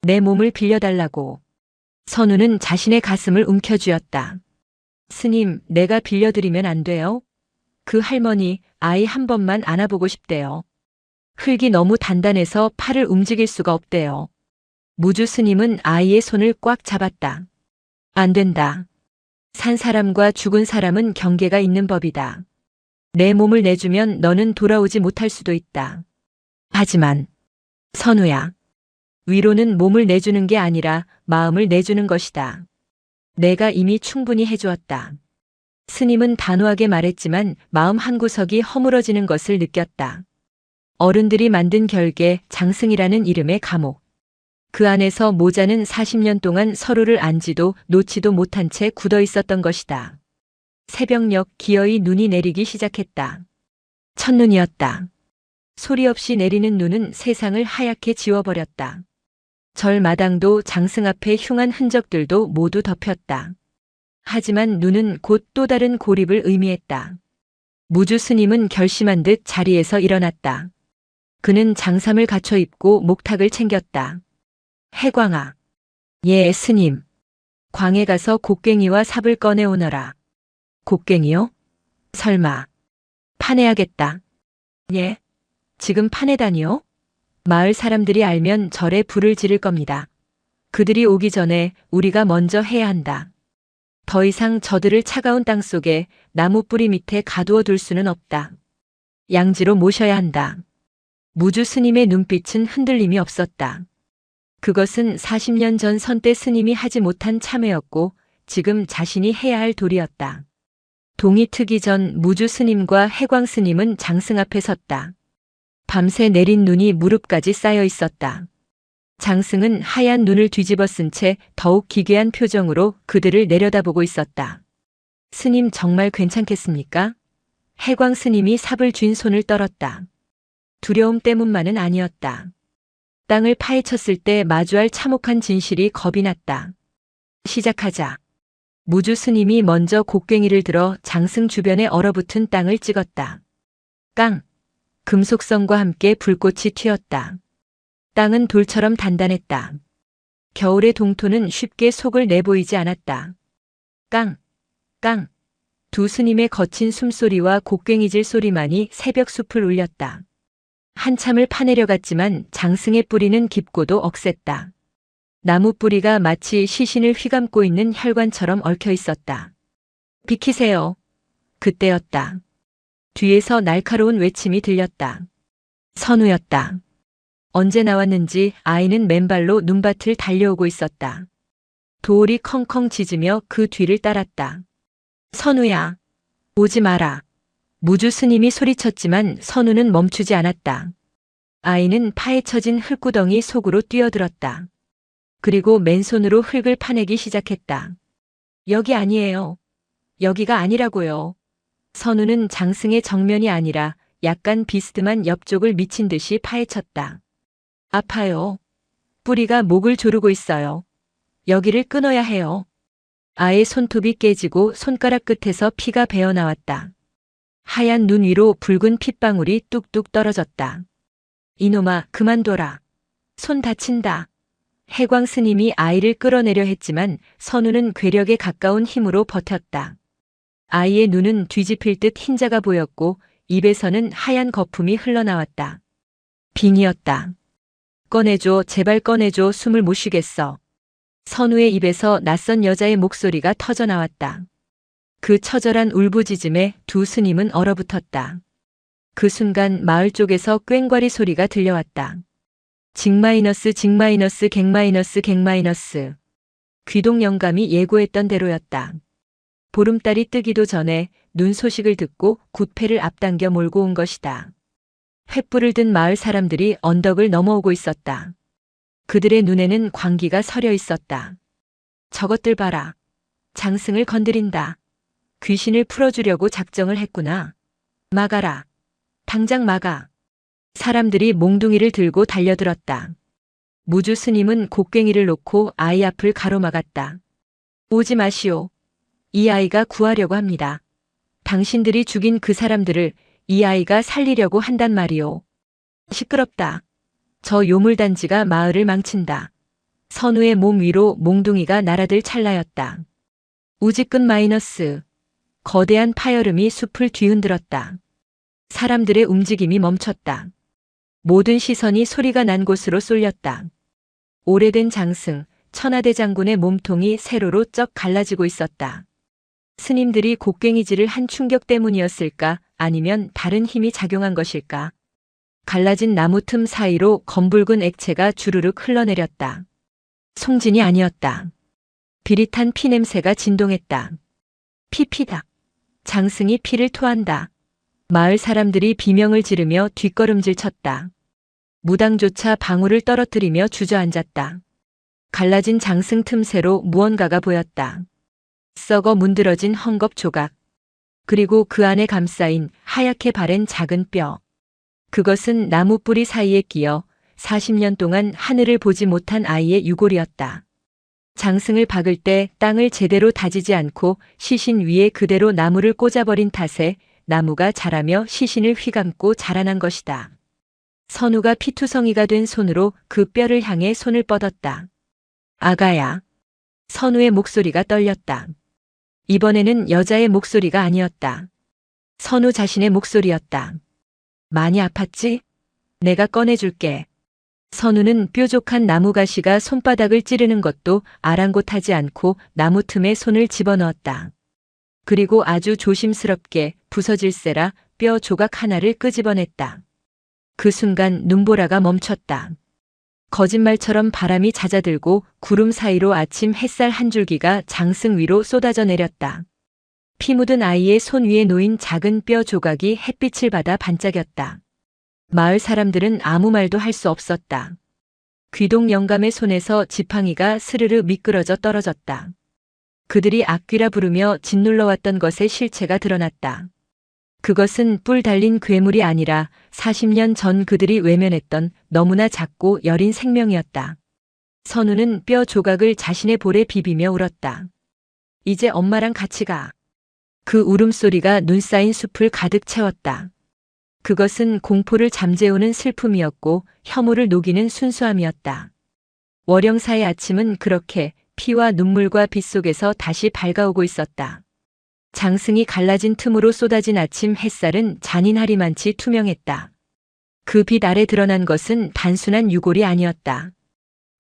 내 몸을 빌려달라고. 선우는 자신의 가슴을 움켜쥐었다. 스님, 내가 빌려드리면 안 돼요? 그 할머니, 아이 한 번만 안아보고 싶대요. 흙이 너무 단단해서 팔을 움직일 수가 없대요. 무주 스님은 아이의 손을 꽉 잡았다. 안 된다. 산 사람과 죽은 사람은 경계가 있는 법이다. 내 몸을 내주면 너는 돌아오지 못할 수도 있다. 하지만 선우야. 위로는 몸을 내주는 게 아니라 마음을 내주는 것이다. 내가 이미 충분히 해주었다. 스님은 단호하게 말했지만 마음 한구석이 허물어지는 것을 느꼈다. 어른들이 만든 결계 장승이라는 이름의 감옥. 그 안에서 모자는 40년 동안 서로를 안지도 놓지도 못한 채 굳어 있었던 것이다. 새벽녘 기어이 눈이 내리기 시작했다. 첫눈이었다. 소리 없이 내리는 눈은 세상을 하얗게 지워버렸다. 절 마당도 장승 앞에 흉한 흔적들도 모두 덮였다. 하지만 눈은 곧 또 다른 고립을 의미했다. 무주 스님은 결심한 듯 자리에서 일어났다. 그는 장삼을 갖춰 입고 목탁을 챙겼다. 해광아. 예, 스님. 광에 가서 곡괭이와 삽을 꺼내오너라. 곡괭이요? 설마. 파내야겠다. 예. 지금 파내다니요? 마을 사람들이 알면 절에 불을 지를 겁니다. 그들이 오기 전에 우리가 먼저 해야 한다. 더 이상 저들을 차가운 땅 속에 나무 뿌리 밑에 가두어 둘 수는 없다. 양지로 모셔야 한다. 무주 스님의 눈빛은 흔들림이 없었다. 그것은 40년 전 선대 스님이 하지 못한 참회였고 지금 자신이 해야 할 도리였다. 동이 트기 전 무주 스님과 해광 스님은 장승 앞에 섰다. 밤새 내린 눈이 무릎까지 쌓여 있었다. 장승은 하얀 눈을 뒤집어 쓴 채 더욱 기괴한 표정으로 그들을 내려다보고 있었다. 스님 정말 괜찮겠습니까? 해광 스님이 삽을 쥔 손을 떨었다. 두려움 때문만은 아니었다. 땅을 파헤쳤을 때 마주할 참혹한 진실이 겁이 났다. 시작하자. 무주 스님이 먼저 곡괭이를 들어 장승 주변에 얼어붙은 땅을 찍었다. 깡! 금속성과 함께 불꽃이 튀었다. 땅은 돌처럼 단단했다. 겨울의 동토는 쉽게 속을 내보이지 않았다. 깡! 깡! 두 스님의 거친 숨소리와 곡괭이질 소리만이 새벽 숲을 울렸다. 한참을 파내려갔지만 장승의 뿌리는 깊고도 억셌다. 나무 뿌리가 마치 시신을 휘감고 있는 혈관처럼 얽혀 있었다. 비키세요. 그때였다. 뒤에서 날카로운 외침이 들렸다. 선우였다. 언제 나왔는지 아이는 맨발로 눈밭을 달려오고 있었다. 돌이 컹컹 짖으며 그 뒤를 따랐다. 선우야. 오지 마라. 무주 스님이 소리쳤지만 선우는 멈추지 않았다. 아이는 파헤쳐진 흙구덩이 속으로 뛰어들었다. 그리고 맨손으로 흙을 파내기 시작했다. 여기 아니에요. 여기가 아니라고요. 선우는 장승의 정면이 아니라 약간 비스듬한 옆쪽을 미친 듯이 파헤쳤다. 아파요. 뿌리가 목을 조르고 있어요. 여기를 끊어야 해요. 아이의 손톱이 깨지고 손가락 끝에서 피가 배어나왔다. 하얀 눈 위로 붉은 핏방울이 뚝뚝 떨어졌다. 이놈아, 그만둬라. 손 다친다. 해광 스님이 아이를 끌어내려 했지만 선우는 괴력에 가까운 힘으로 버텼다. 아이의 눈은 뒤집힐 듯 흰자가 보였고 입에서는 하얀 거품이 흘러나왔다. 빙이었다. 꺼내줘, 제발 꺼내줘, 숨을 못 쉬겠어. 선우의 입에서 낯선 여자의 목소리가 터져나왔다. 그 처절한 울부짖음에 두 스님은 얼어붙었다. 그 순간 마을 쪽에서 꽹과리 소리가 들려왔다. 징마이너스 징마이너스 갱마이너스 갱마이너스. 귀동 영감이 예고했던 대로였다. 보름달이 뜨기도 전에 눈 소식을 듣고 구패를 앞당겨 몰고 온 것이다. 횃불을 든 마을 사람들이 언덕을 넘어오고 있었다. 그들의 눈에는 광기가 서려 있었다. 저것들 봐라. 장승을 건드린다. 귀신을 풀어주려고 작정을 했구나. 막아라. 당장 막아. 사람들이 몽둥이를 들고 달려들었다. 무주 스님은 곡괭이를 놓고 아이 앞을 가로막았다. 오지 마시오. 이 아이가 구하려고 합니다. 당신들이 죽인 그 사람들을 이 아이가 살리려고 한단 말이오. 시끄럽다. 저 요물단지가 마을을 망친다. 선우의 몸 위로 몽둥이가 날아들 찰나였다. 우지끈 마이너스. 거대한 파열음이 숲을 뒤흔들었다. 사람들의 움직임이 멈췄다. 모든 시선이 소리가 난 곳으로 쏠렸다. 오래된 장승, 천하대 장군의 몸통이 세로로 쩍 갈라지고 있었다. 스님들이 곡괭이질을 한 충격 때문이었을까, 아니면 다른 힘이 작용한 것일까? 갈라진 나무 틈 사이로 검붉은 액체가 주르륵 흘러내렸다. 송진이 아니었다. 비릿한 피 냄새가 진동했다. 피피다. 장승이 피를 토한다. 마을 사람들이 비명을 지르며 뒷걸음질 쳤다. 무당조차 방울을 떨어뜨리며 주저앉았다. 갈라진 장승 틈새로 무언가가 보였다. 썩어 문드러진 헝겊 조각. 그리고 그 안에 감싸인 하얗게 바랜 작은 뼈. 그것은 나무 뿌리 사이에 끼어 40년 동안 하늘을 보지 못한 아이의 유골이었다. 장승을 박을 때 땅을 제대로 다지지 않고 시신 위에 그대로 나무를 꽂아버린 탓에 나무가 자라며 시신을 휘감고 자라난 것이다. 선우가 피투성이가 된 손으로 그 뼈를 향해 손을 뻗었다. 아가야. 선우의 목소리가 떨렸다. 이번에는 여자의 목소리가 아니었다. 선우 자신의 목소리였다. 많이 아팠지? 내가 꺼내줄게. 선우는 뾰족한 나무가시가 손바닥을 찌르는 것도 아랑곳하지 않고 나무 틈에 손을 집어넣었다. 그리고 아주 조심스럽게 부서질세라 뼈 조각 하나를 끄집어냈다. 그 순간 눈보라가 멈췄다. 거짓말처럼 바람이 잦아들고 구름 사이로 아침 햇살 한 줄기가 장승 위로 쏟아져 내렸다. 피 묻은 아이의 손 위에 놓인 작은 뼈 조각이 햇빛을 받아 반짝였다. 마을 사람들은 아무 말도 할 수 없었다. 귀동 영감의 손에서 지팡이가 스르르 미끄러져 떨어졌다. 그들이 악귀라 부르며 짓눌러왔던 것의 실체가 드러났다. 그것은 뿔 달린 괴물이 아니라 40년 전 그들이 외면했던 너무나 작고 여린 생명이었다. 선우는 뼈 조각을 자신의 볼에 비비며 울었다. 이제 엄마랑 같이 가. 그 울음소리가 눈 쌓인 숲을 가득 채웠다. 그것은 공포를 잠재우는 슬픔이었고 혐오를 녹이는 순수함이었다. 월영사의 아침은 그렇게 피와 눈물과 빛 속에서 다시 밝아오고 있었다. 장승이 갈라진 틈으로 쏟아진 아침 햇살은 잔인하리만치 투명했다. 그 빛 아래 드러난 것은 단순한 유골이 아니었다.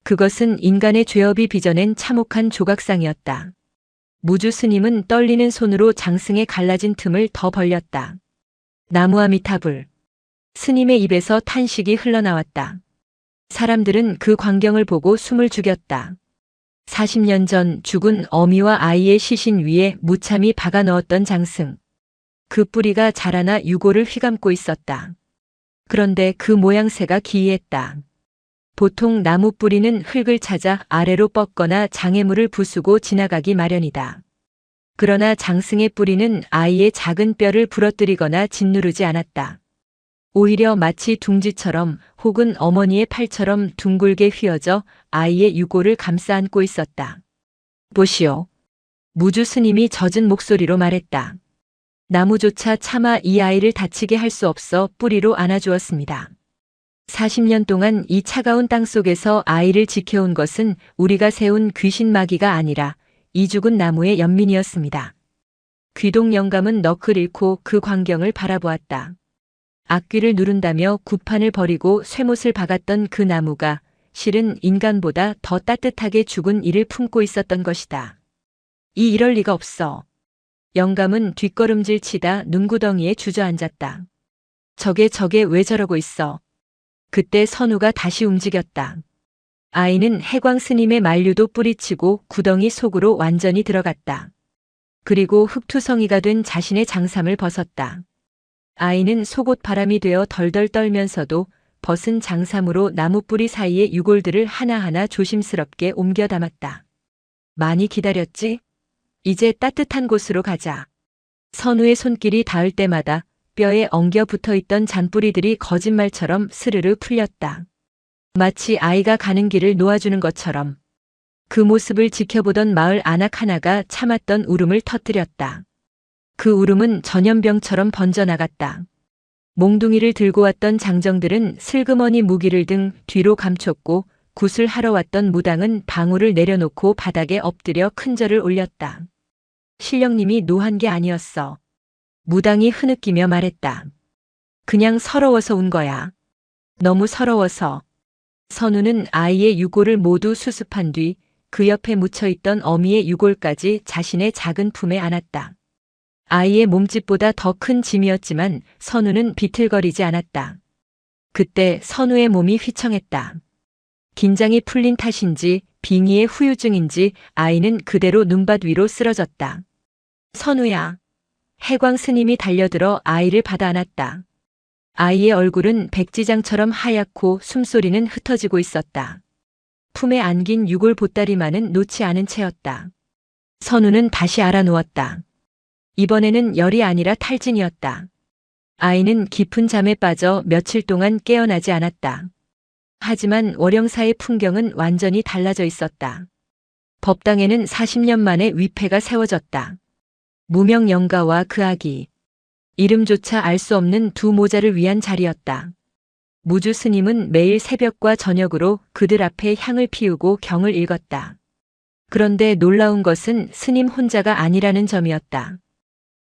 그것은 인간의 죄업이 빚어낸 참혹한 조각상이었다. 무주 스님은 떨리는 손으로 장승의 갈라진 틈을 더 벌렸다. 나무아미타불. 스님의 입에서 탄식이 흘러나왔다. 사람들은 그 광경을 보고 숨을 죽였다. 40년 전 죽은 어미와 아이의 시신 위에 무참히 박아 넣었던 장승. 그 뿌리가 자라나 유골을 휘감고 있었다. 그런데 그 모양새가 기이했다. 보통 나무 뿌리는 흙을 찾아 아래로 뻗거나 장애물을 부수고 지나가기 마련이다. 그러나 장승의 뿌리는 아이의 작은 뼈를 부러뜨리거나 짓누르지 않았다. 오히려 마치 둥지처럼 혹은 어머니의 팔처럼 둥글게 휘어져 아이의 유골을 감싸 안고 있었다. 보시오. 무주 스님이 젖은 목소리로 말했다. 나무조차 차마 이 아이를 다치게 할 수 없어 뿌리로 안아주었습니다. 40년 동안 이 차가운 땅 속에서 아이를 지켜온 것은 우리가 세운 귀신 마귀가 아니라 이 죽은 나무의 연민이었습니다. 귀동 영감은 넋을 잃고 그 광경을 바라보았다. 악귀를 누른다며 구판을 벌이고 쇠못을 박았던 그 나무가 실은 인간보다 더 따뜻하게 죽은 이를 품고 있었던 것이다. 이럴 리가 없어. 영감은 뒷걸음질 치다 눈구덩이에 주저앉았다. 저게 왜 저러고 있어. 그때 선우가 다시 움직였다. 아이는 해광 스님의 만류도 뿌리치고 구덩이 속으로 완전히 들어갔다. 그리고 흙투성이가 된 자신의 장삼을 벗었다. 아이는 속옷 바람이 되어 덜덜 떨면서도 벗은 장삼으로 나무 뿌리 사이의 유골들을 하나하나 조심스럽게 옮겨 담았다. 많이 기다렸지? 이제 따뜻한 곳으로 가자. 선우의 손길이 닿을 때마다 뼈에 엉겨 붙어있던 잔뿌리들이 거짓말처럼 스르르 풀렸다. 마치 아이가 가는 길을 놓아주는 것처럼. 그 모습을 지켜보던 마을 안악 하나가 참았던 울음을 터뜨렸다. 그 울음은 전염병처럼 번져나갔다. 몽둥이를 들고 왔던 장정들은 슬그머니 무기를 등 뒤로 감췄고 굿을 하러 왔던 무당은 방울을 내려놓고 바닥에 엎드려 큰 절을 올렸다. 신령님이 노한 게 아니었어. 무당이 흐느끼며 말했다. 그냥 서러워서 운 거야. 너무 서러워서. 선우는 아이의 유골을 모두 수습한 뒤 그 옆에 묻혀있던 어미의 유골까지 자신의 작은 품에 안았다. 아이의 몸집보다 더 큰 짐이었지만 선우는 비틀거리지 않았다. 그때 선우의 몸이 휘청했다. 긴장이 풀린 탓인지 빙의의 후유증인지 아이는 그대로 눈밭 위로 쓰러졌다. 선우야. 해광 스님이 달려들어 아이를 받아 안았다. 아이의 얼굴은 백지장처럼 하얗고 숨소리는 흩어지고 있었다. 품에 안긴 유골 보따리만은 놓지 않은 채였다. 선우는 다시 알아누웠다. 이번에는 열이 아니라 탈진이었다. 아이는 깊은 잠에 빠져 며칠 동안 깨어나지 않았다. 하지만 월영사의 풍경은 완전히 달라져 있었다. 법당에는 40년 만에 위패가 세워졌다. 무명 영가와 그 아기. 이름조차 알 수 없는 두 모자를 위한 자리였다. 무주 스님은 매일 새벽과 저녁으로 그들 앞에 향을 피우고 경을 읽었다. 그런데 놀라운 것은 스님 혼자가 아니라는 점이었다.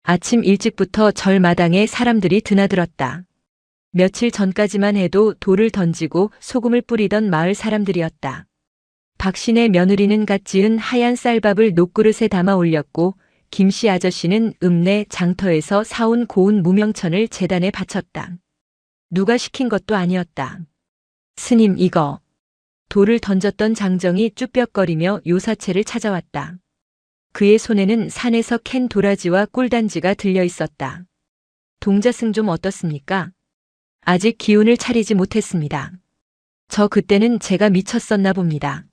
아침 일찍부터 절마당에 사람들이 드나들었다. 며칠 전까지만 해도 돌을 던지고 소금을 뿌리던 마을 사람들이었다. 박신의 며느리는 갓 지은 하얀 쌀밥을 녹그릇에 담아 올렸고 김씨 아저씨는 읍내 장터에서 사온 고운 무명천을 제단에 바쳤다. 누가 시킨 것도 아니었다. 스님 이거. 돌을 던졌던 장정이 쭈뼛거리며 요사체를 찾아왔다. 그의 손에는 산에서 캔 도라지와 꿀단지가 들려 있었다. 동자승 좀 어떻습니까? 아직 기운을 차리지 못했습니다. 저 그때는 제가 미쳤었나 봅니다.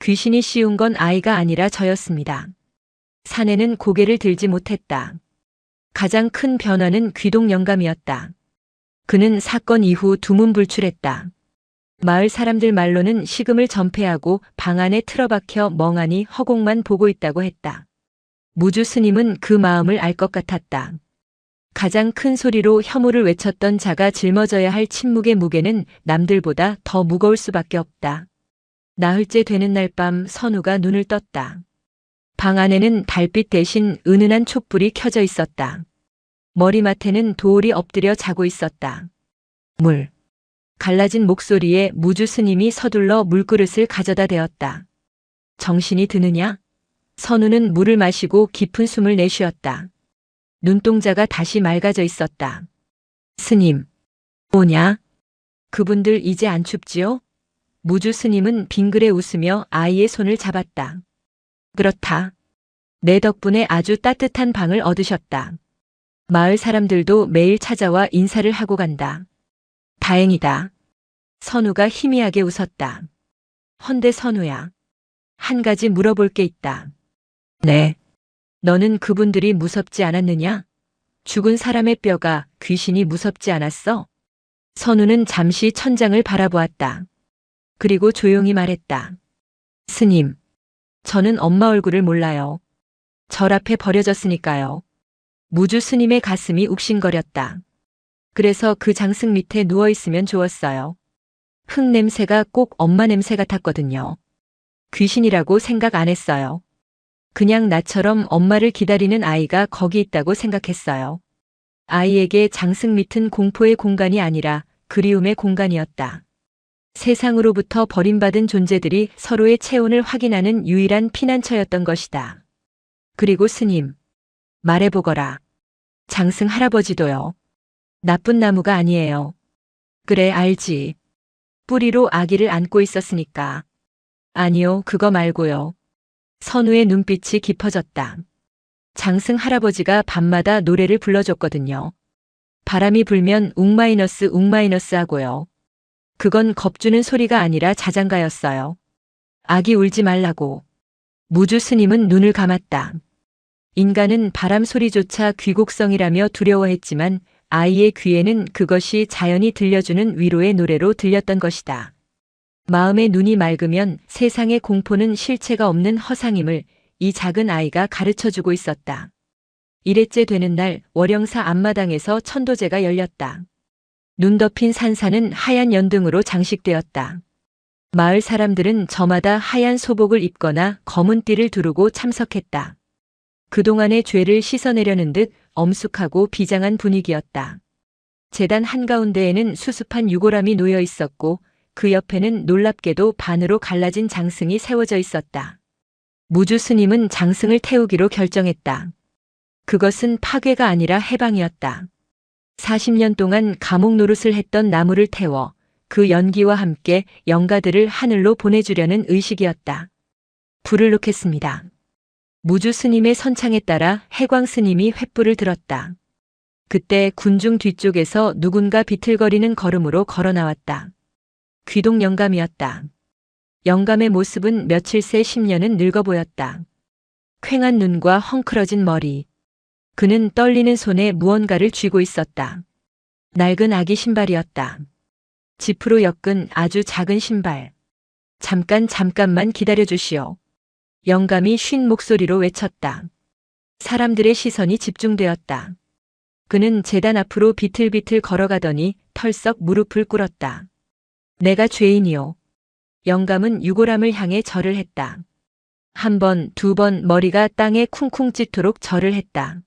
귀신이 씌운 건 아이가 아니라 저였습니다. 산에는 고개를 들지 못했다. 가장 큰 변화는 귀동 영감이었다. 그는 사건 이후 두문불출했다. 마을 사람들 말로는 식음을 전폐하고 방 안에 틀어박혀 멍하니 허공만 보고 있다고 했다. 무주 스님은 그 마음을 알 것 같았다. 가장 큰 소리로 혐오를 외쳤던 자가 짊어져야 할 침묵의 무게는 남들보다 더 무거울 수밖에 없다. 나흘째 되는 날 밤 선우가 눈을 떴다. 방 안에는 달빛 대신 은은한 촛불이 켜져 있었다. 머리맡에는 도울이 엎드려 자고 있었다. 물. 갈라진 목소리에 무주 스님이 서둘러 물그릇을 가져다 대었다. 정신이 드느냐? 선우는 물을 마시고 깊은 숨을 내쉬었다. 눈동자가 다시 맑아져 있었다. 스님. 뭐냐? 그분들 이제 안 춥지요? 무주 스님은 빙그레 웃으며 아이의 손을 잡았다. 그렇다. 내 덕분에 아주 따뜻한 방을 얻으셨다. 마을 사람들도 매일 찾아와 인사를 하고 간다. 다행이다. 선우가 희미하게 웃었다. 헌데 선우야. 한 가지 물어볼 게 있다. 네. 너는 그분들이 무섭지 않았느냐? 죽은 사람의 뼈가 귀신이 무섭지 않았어? 선우는 잠시 천장을 바라보았다. 그리고 조용히 말했다. 스님. 저는 엄마 얼굴을 몰라요. 절 앞에 버려졌으니까요. 무주 스님의 가슴이 욱신거렸다. 그래서 그 장승 밑에 누워있으면 좋았어요. 흙 냄새가 꼭 엄마 냄새 같았거든요. 귀신이라고 생각 안 했어요. 그냥 나처럼 엄마를 기다리는 아이가 거기 있다고 생각했어요. 아이에게 장승 밑은 공포의 공간이 아니라 그리움의 공간이었다. 세상으로부터 버림받은 존재들이 서로의 체온을 확인하는 유일한 피난처였던 것이다. 그리고 스님, 말해보거라. 장승 할아버지도요. 나쁜 나무가 아니에요. 그래, 알지. 뿌리로 아기를 안고 있었으니까. 아니요, 그거 말고요. 선우의 눈빛이 깊어졌다. 장승 할아버지가 밤마다 노래를 불러줬거든요. 바람이 불면 웅마이너스 하고요. 그건 겁주는 소리가 아니라 자장가였어요. 아기 울지 말라고. 무주 스님은 눈을 감았다. 인간은 바람 소리조차 귀곡성이라며 두려워했지만 아이의 귀에는 그것이 자연이 들려주는 위로의 노래로 들렸던 것이다. 마음의 눈이 맑으면 세상의 공포는 실체가 없는 허상임을 이 작은 아이가 가르쳐주고 있었다. 일회째 되는 날 월영사 앞마당에서 천도제가 열렸다. 눈 덮인 산사는 하얀 연등으로 장식되었다. 마을 사람들은 저마다 하얀 소복을 입거나 검은 띠를 두르고 참석했다. 그동안의 죄를 씻어내려는 듯 엄숙하고 비장한 분위기였다. 제단 한가운데에는 수습한 유골함이 놓여 있었고 그 옆에는 놀랍게도 반으로 갈라진 장승이 세워져 있었다. 무주 스님은 장승을 태우기로 결정했다. 그것은 파괴가 아니라 해방이었다. 40년 동안 감옥 노릇을 했던 나무를 태워 그 연기와 함께 영가들을 하늘로 보내주려는 의식이었다. 불을 놓겠습니다. 무주 스님의 선창에 따라 해광 스님이 횃불을 들었다. 그때 군중 뒤쪽에서 누군가 비틀거리는 걸음으로 걸어 나왔다. 귀동 영감이었다. 영감의 모습은 며칠 새 10년은 늙어 보였다. 퀭한 눈과 헝클어진 머리. 그는 떨리는 손에 무언가를 쥐고 있었다. 낡은 아기 신발이었다. 지프로 엮은 아주 작은 신발. 잠깐만 기다려 주시오. 영감이 쉰 목소리로 외쳤다. 사람들의 시선이 집중되었다. 그는 제단 앞으로 비틀비틀 걸어가더니 털썩 무릎을 꿇었다. 내가 죄인이요. 영감은 유골함을 향해 절을 했다. 한 번, 두 번 머리가 땅에 쿵쿵 찢도록 절을 했다.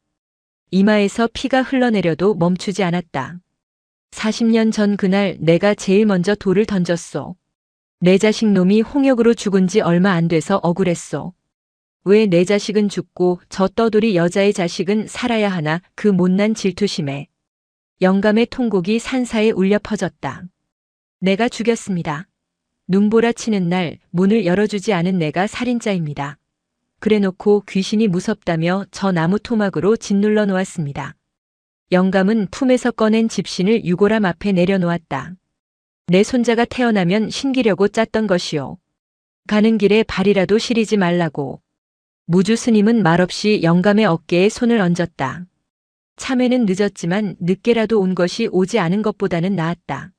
이마에서 피가 흘러내려도 멈추지 않았다. 40년 전 그날 내가 제일 먼저 돌을 던졌소. 내 자식 놈이 홍역으로 죽은 지 얼마 안 돼서 억울했소. 왜 내 자식은 죽고 저 떠돌이 여자의 자식은 살아야 하나 그 못난 질투심에. 영감의 통곡이 산사에 울려 퍼졌다. 내가 죽였습니다. 눈보라 치는 날 문을 열어주지 않은 내가 살인자입니다. 그래놓고 귀신이 무섭다며 저 나무 토막으로 짓눌러 놓았습니다. 영감은 품에서 꺼낸 집신을 유골함 앞에 내려놓았다. 내 손자가 태어나면 신기려고 짰던 것이요. 가는 길에 발이라도 시리지 말라고. 무주 스님은 말없이 영감의 어깨에 손을 얹었다. 참회는 늦었지만 늦게라도 온 것이 오지 않은 것보다는 나았다.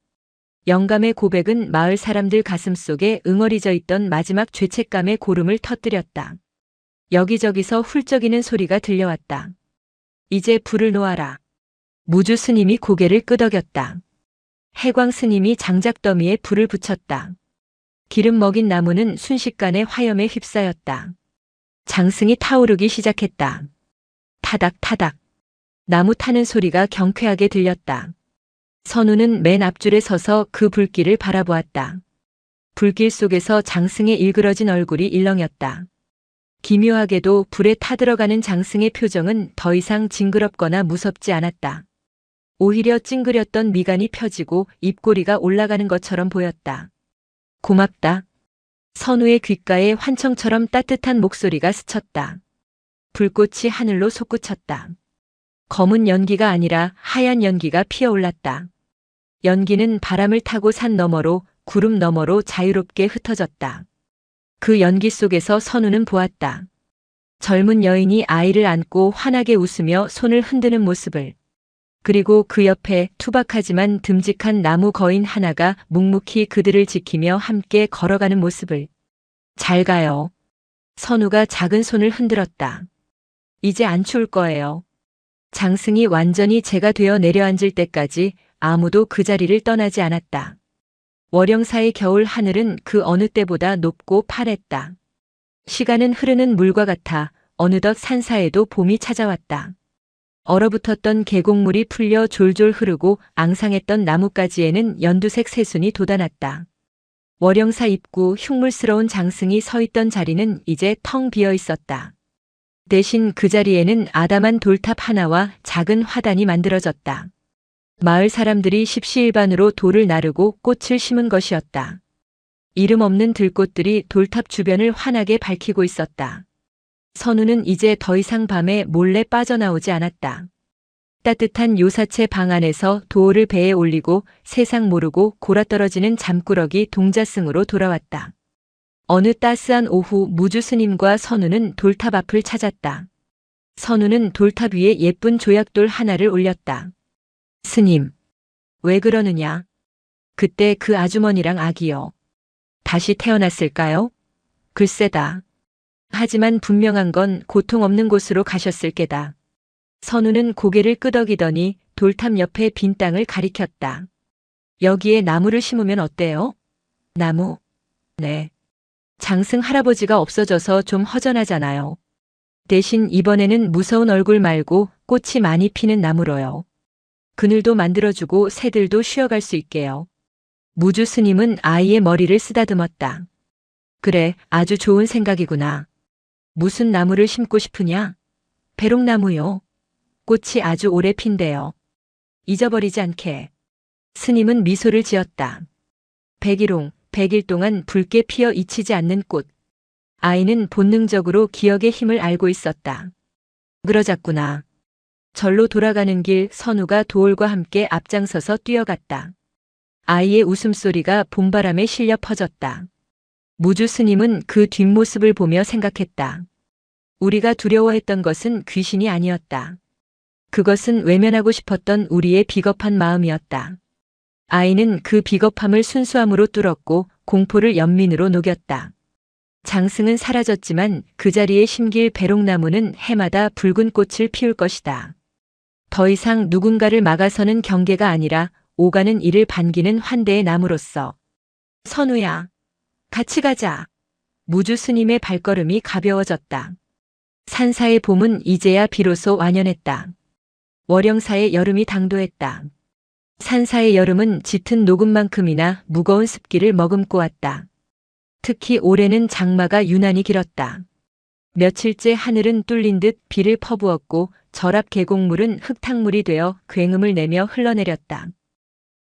영감의 고백은 마을 사람들 가슴속에 응어리져 있던 마지막 죄책감의 고름을 터뜨렸다. 여기저기서 훌쩍이는 소리가 들려왔다. 이제 불을 놓아라. 무주 스님이 고개를 끄덕였다. 해광 스님이 장작더미에 불을 붙였다. 기름 먹인 나무는 순식간에 화염에 휩싸였다. 장승이 타오르기 시작했다. 타닥타닥. 나무 타는 소리가 경쾌하게 들렸다. 선우는 맨 앞줄에 서서 그 불길을 바라보았다. 불길 속에서 장승의 일그러진 얼굴이 일렁였다. 기묘하게도 불에 타들어가는 장승의 표정은 더 이상 징그럽거나 무섭지 않았다. 오히려 찡그렸던 미간이 펴지고 입꼬리가 올라가는 것처럼 보였다. 고맙다. 선우의 귓가에 환청처럼 따뜻한 목소리가 스쳤다. 불꽃이 하늘로 솟구쳤다. 검은 연기가 아니라 하얀 연기가 피어올랐다. 연기는 바람을 타고 산 너머로 구름 너머로 자유롭게 흩어졌다. 그 연기 속에서 선우는 보았다. 젊은 여인이 아이를 안고 환하게 웃으며 손을 흔드는 모습을. 그리고 그 옆에 투박하지만 듬직한 나무 거인 하나가 묵묵히 그들을 지키며 함께 걸어가는 모습을. 잘 가요. 선우가 작은 손을 흔들었다. 이제 안 추울 거예요. 장승이 완전히 재가 되어 내려앉을 때까지 아무도 그 자리를 떠나지 않았다. 월영사의 겨울 하늘은 그 어느 때보다 높고 파랬다. 시간은 흐르는 물과 같아 어느덧 산사에도 봄이 찾아왔다. 얼어붙었던 계곡물이 풀려 졸졸 흐르고 앙상했던 나뭇가지에는 연두색 새순이 돋아났다. 월영사 입구 흉물스러운 장승이 서 있던 자리는 이제 텅 비어 있었다. 대신 그 자리에는 아담한 돌탑 하나와 작은 화단이 만들어졌다. 마을 사람들이 십시일반으로 돌을 나르고 꽃을 심은 것이었다. 이름 없는 들꽃들이 돌탑 주변을 환하게 밝히고 있었다. 선우는 이제 더 이상 밤에 몰래 빠져나오지 않았다. 따뜻한 요사체 방 안에서 도어를 배에 올리고 세상 모르고 골아떨어지는 잠꾸러기 동자승으로 돌아왔다. 어느 따스한 오후 무주 스님과 선우는 돌탑 앞을 찾았다. 선우는 돌탑 위에 예쁜 조약돌 하나를 올렸다. 스님, 왜 그러느냐? 그때 그 아주머니랑 아기요. 다시 태어났을까요? 글쎄다. 하지만 분명한 건 고통 없는 곳으로 가셨을 게다. 선우는 고개를 끄덕이더니 돌탑 옆에 빈 땅을 가리켰다. 여기에 나무를 심으면 어때요? 나무? 네. 장승 할아버지가 없어져서 좀 허전하잖아요. 대신 이번에는 무서운 얼굴 말고 꽃이 많이 피는 나무로요. 그늘도 만들어주고 새들도 쉬어갈 수 있게요. 무주 스님은 아이의 머리를 쓰다듬었다. 그래, 아주 좋은 생각이구나. 무슨 나무를 심고 싶으냐? 배롱나무요. 꽃이 아주 오래 핀대요. 잊어버리지 않게. 스님은 미소를 지었다. 백일홍, 100일 동안 붉게 피어 잊히지 않는 꽃. 아이는 본능적으로 기억의 힘을 알고 있었다. 그러자꾸나. 절로 돌아가는 길 선우가 도올과 함께 앞장서서 뛰어갔다. 아이의 웃음소리가 봄바람에 실려 퍼졌다. 무주 스님은 그 뒷모습을 보며 생각했다. 우리가 두려워했던 것은 귀신이 아니었다. 그것은 외면하고 싶었던 우리의 비겁한 마음이었다. 아이는 그 비겁함을 순수함으로 뚫었고 공포를 연민으로 녹였다. 장승은 사라졌지만 그 자리에 심길 배롱나무는 해마다 붉은 꽃을 피울 것이다. 더 이상 누군가를 막아서는 경계가 아니라 오가는 이를 반기는 환대의 나무로서. 선우야, 같이 가자. 무주 스님의 발걸음이 가벼워졌다. 산사의 봄은 이제야 비로소 완연했다. 월영사의 여름이 당도했다. 산사의 여름은 짙은 녹음만큼이나 무거운 습기를 머금고 왔다. 특히 올해는 장마가 유난히 길었다. 며칠째 하늘은 뚫린 듯 비를 퍼부었고 절압 계곡물은 흙탕물이 되어 굉음을 내며 흘러내렸다.